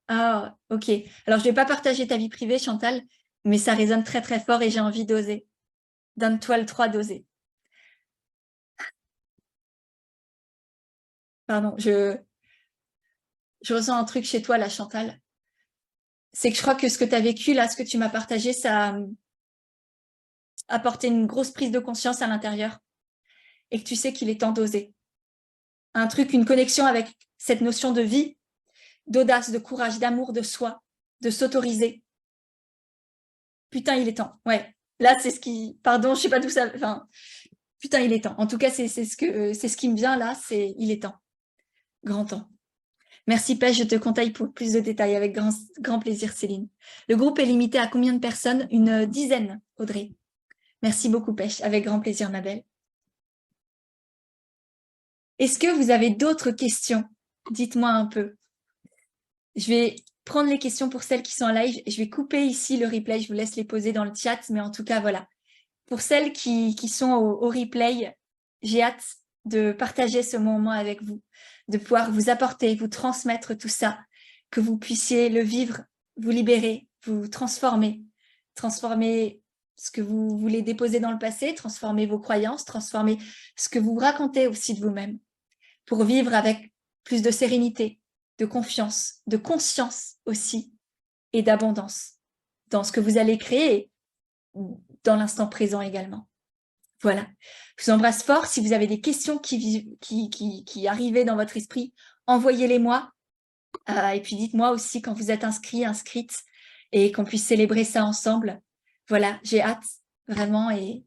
Ah, ok. Alors, je ne vais pas partager ta vie privée, Chantal, mais ça résonne très, très fort et j'ai envie d'oser. Donne-toi le droit d'oser. Pardon, je ressens un truc chez toi, là, Chantal. C'est que je crois que ce que tu as vécu, là, ce que tu m'as partagé, ça a apporté une grosse prise de conscience à l'intérieur et que tu sais qu'il est temps d'oser. Un truc, une connexion avec cette notion de vie, d'audace, de courage, d'amour de soi, de s'autoriser. Putain, il est temps. Ouais. Là, c'est ce qui... Pardon, je sais pas d'où ça... Enfin, putain, il est temps. En tout cas, c'est ce qui me vient là, c'est il est temps. Grand temps. Merci Pêche, je te contacte pour plus de détails avec grand plaisir Céline. Le groupe est limité à combien de personnes? Une dizaine, Audrey. Merci beaucoup, Pêche. Avec grand plaisir, ma belle. Est-ce que vous avez d'autres questions? Dites-moi un peu. Je vais prendre les questions pour celles qui sont en live. Je vais couper ici le replay. Je vous laisse les poser dans le chat. Mais en tout cas, voilà. Pour celles qui sont au replay, j'ai hâte de partager ce moment avec vous, de pouvoir vous apporter, vous transmettre tout ça, que vous puissiez le vivre, vous libérer, vous transformer ce que vous voulez déposer dans le passé, transformer vos croyances, transformer ce que vous racontez aussi de vous-même, pour vivre avec plus de sérénité, de confiance, de conscience aussi, et d'abondance dans ce que vous allez créer, dans l'instant présent également. Voilà. Je vous embrasse fort. Si vous avez des questions qui arrivaient dans votre esprit, envoyez-les-moi. Et puis dites-moi aussi quand vous êtes inscrit, inscrite, et qu'on puisse célébrer ça ensemble. Voilà, j'ai hâte, vraiment, et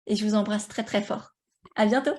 je vous embrasse très, très fort. À bientôt.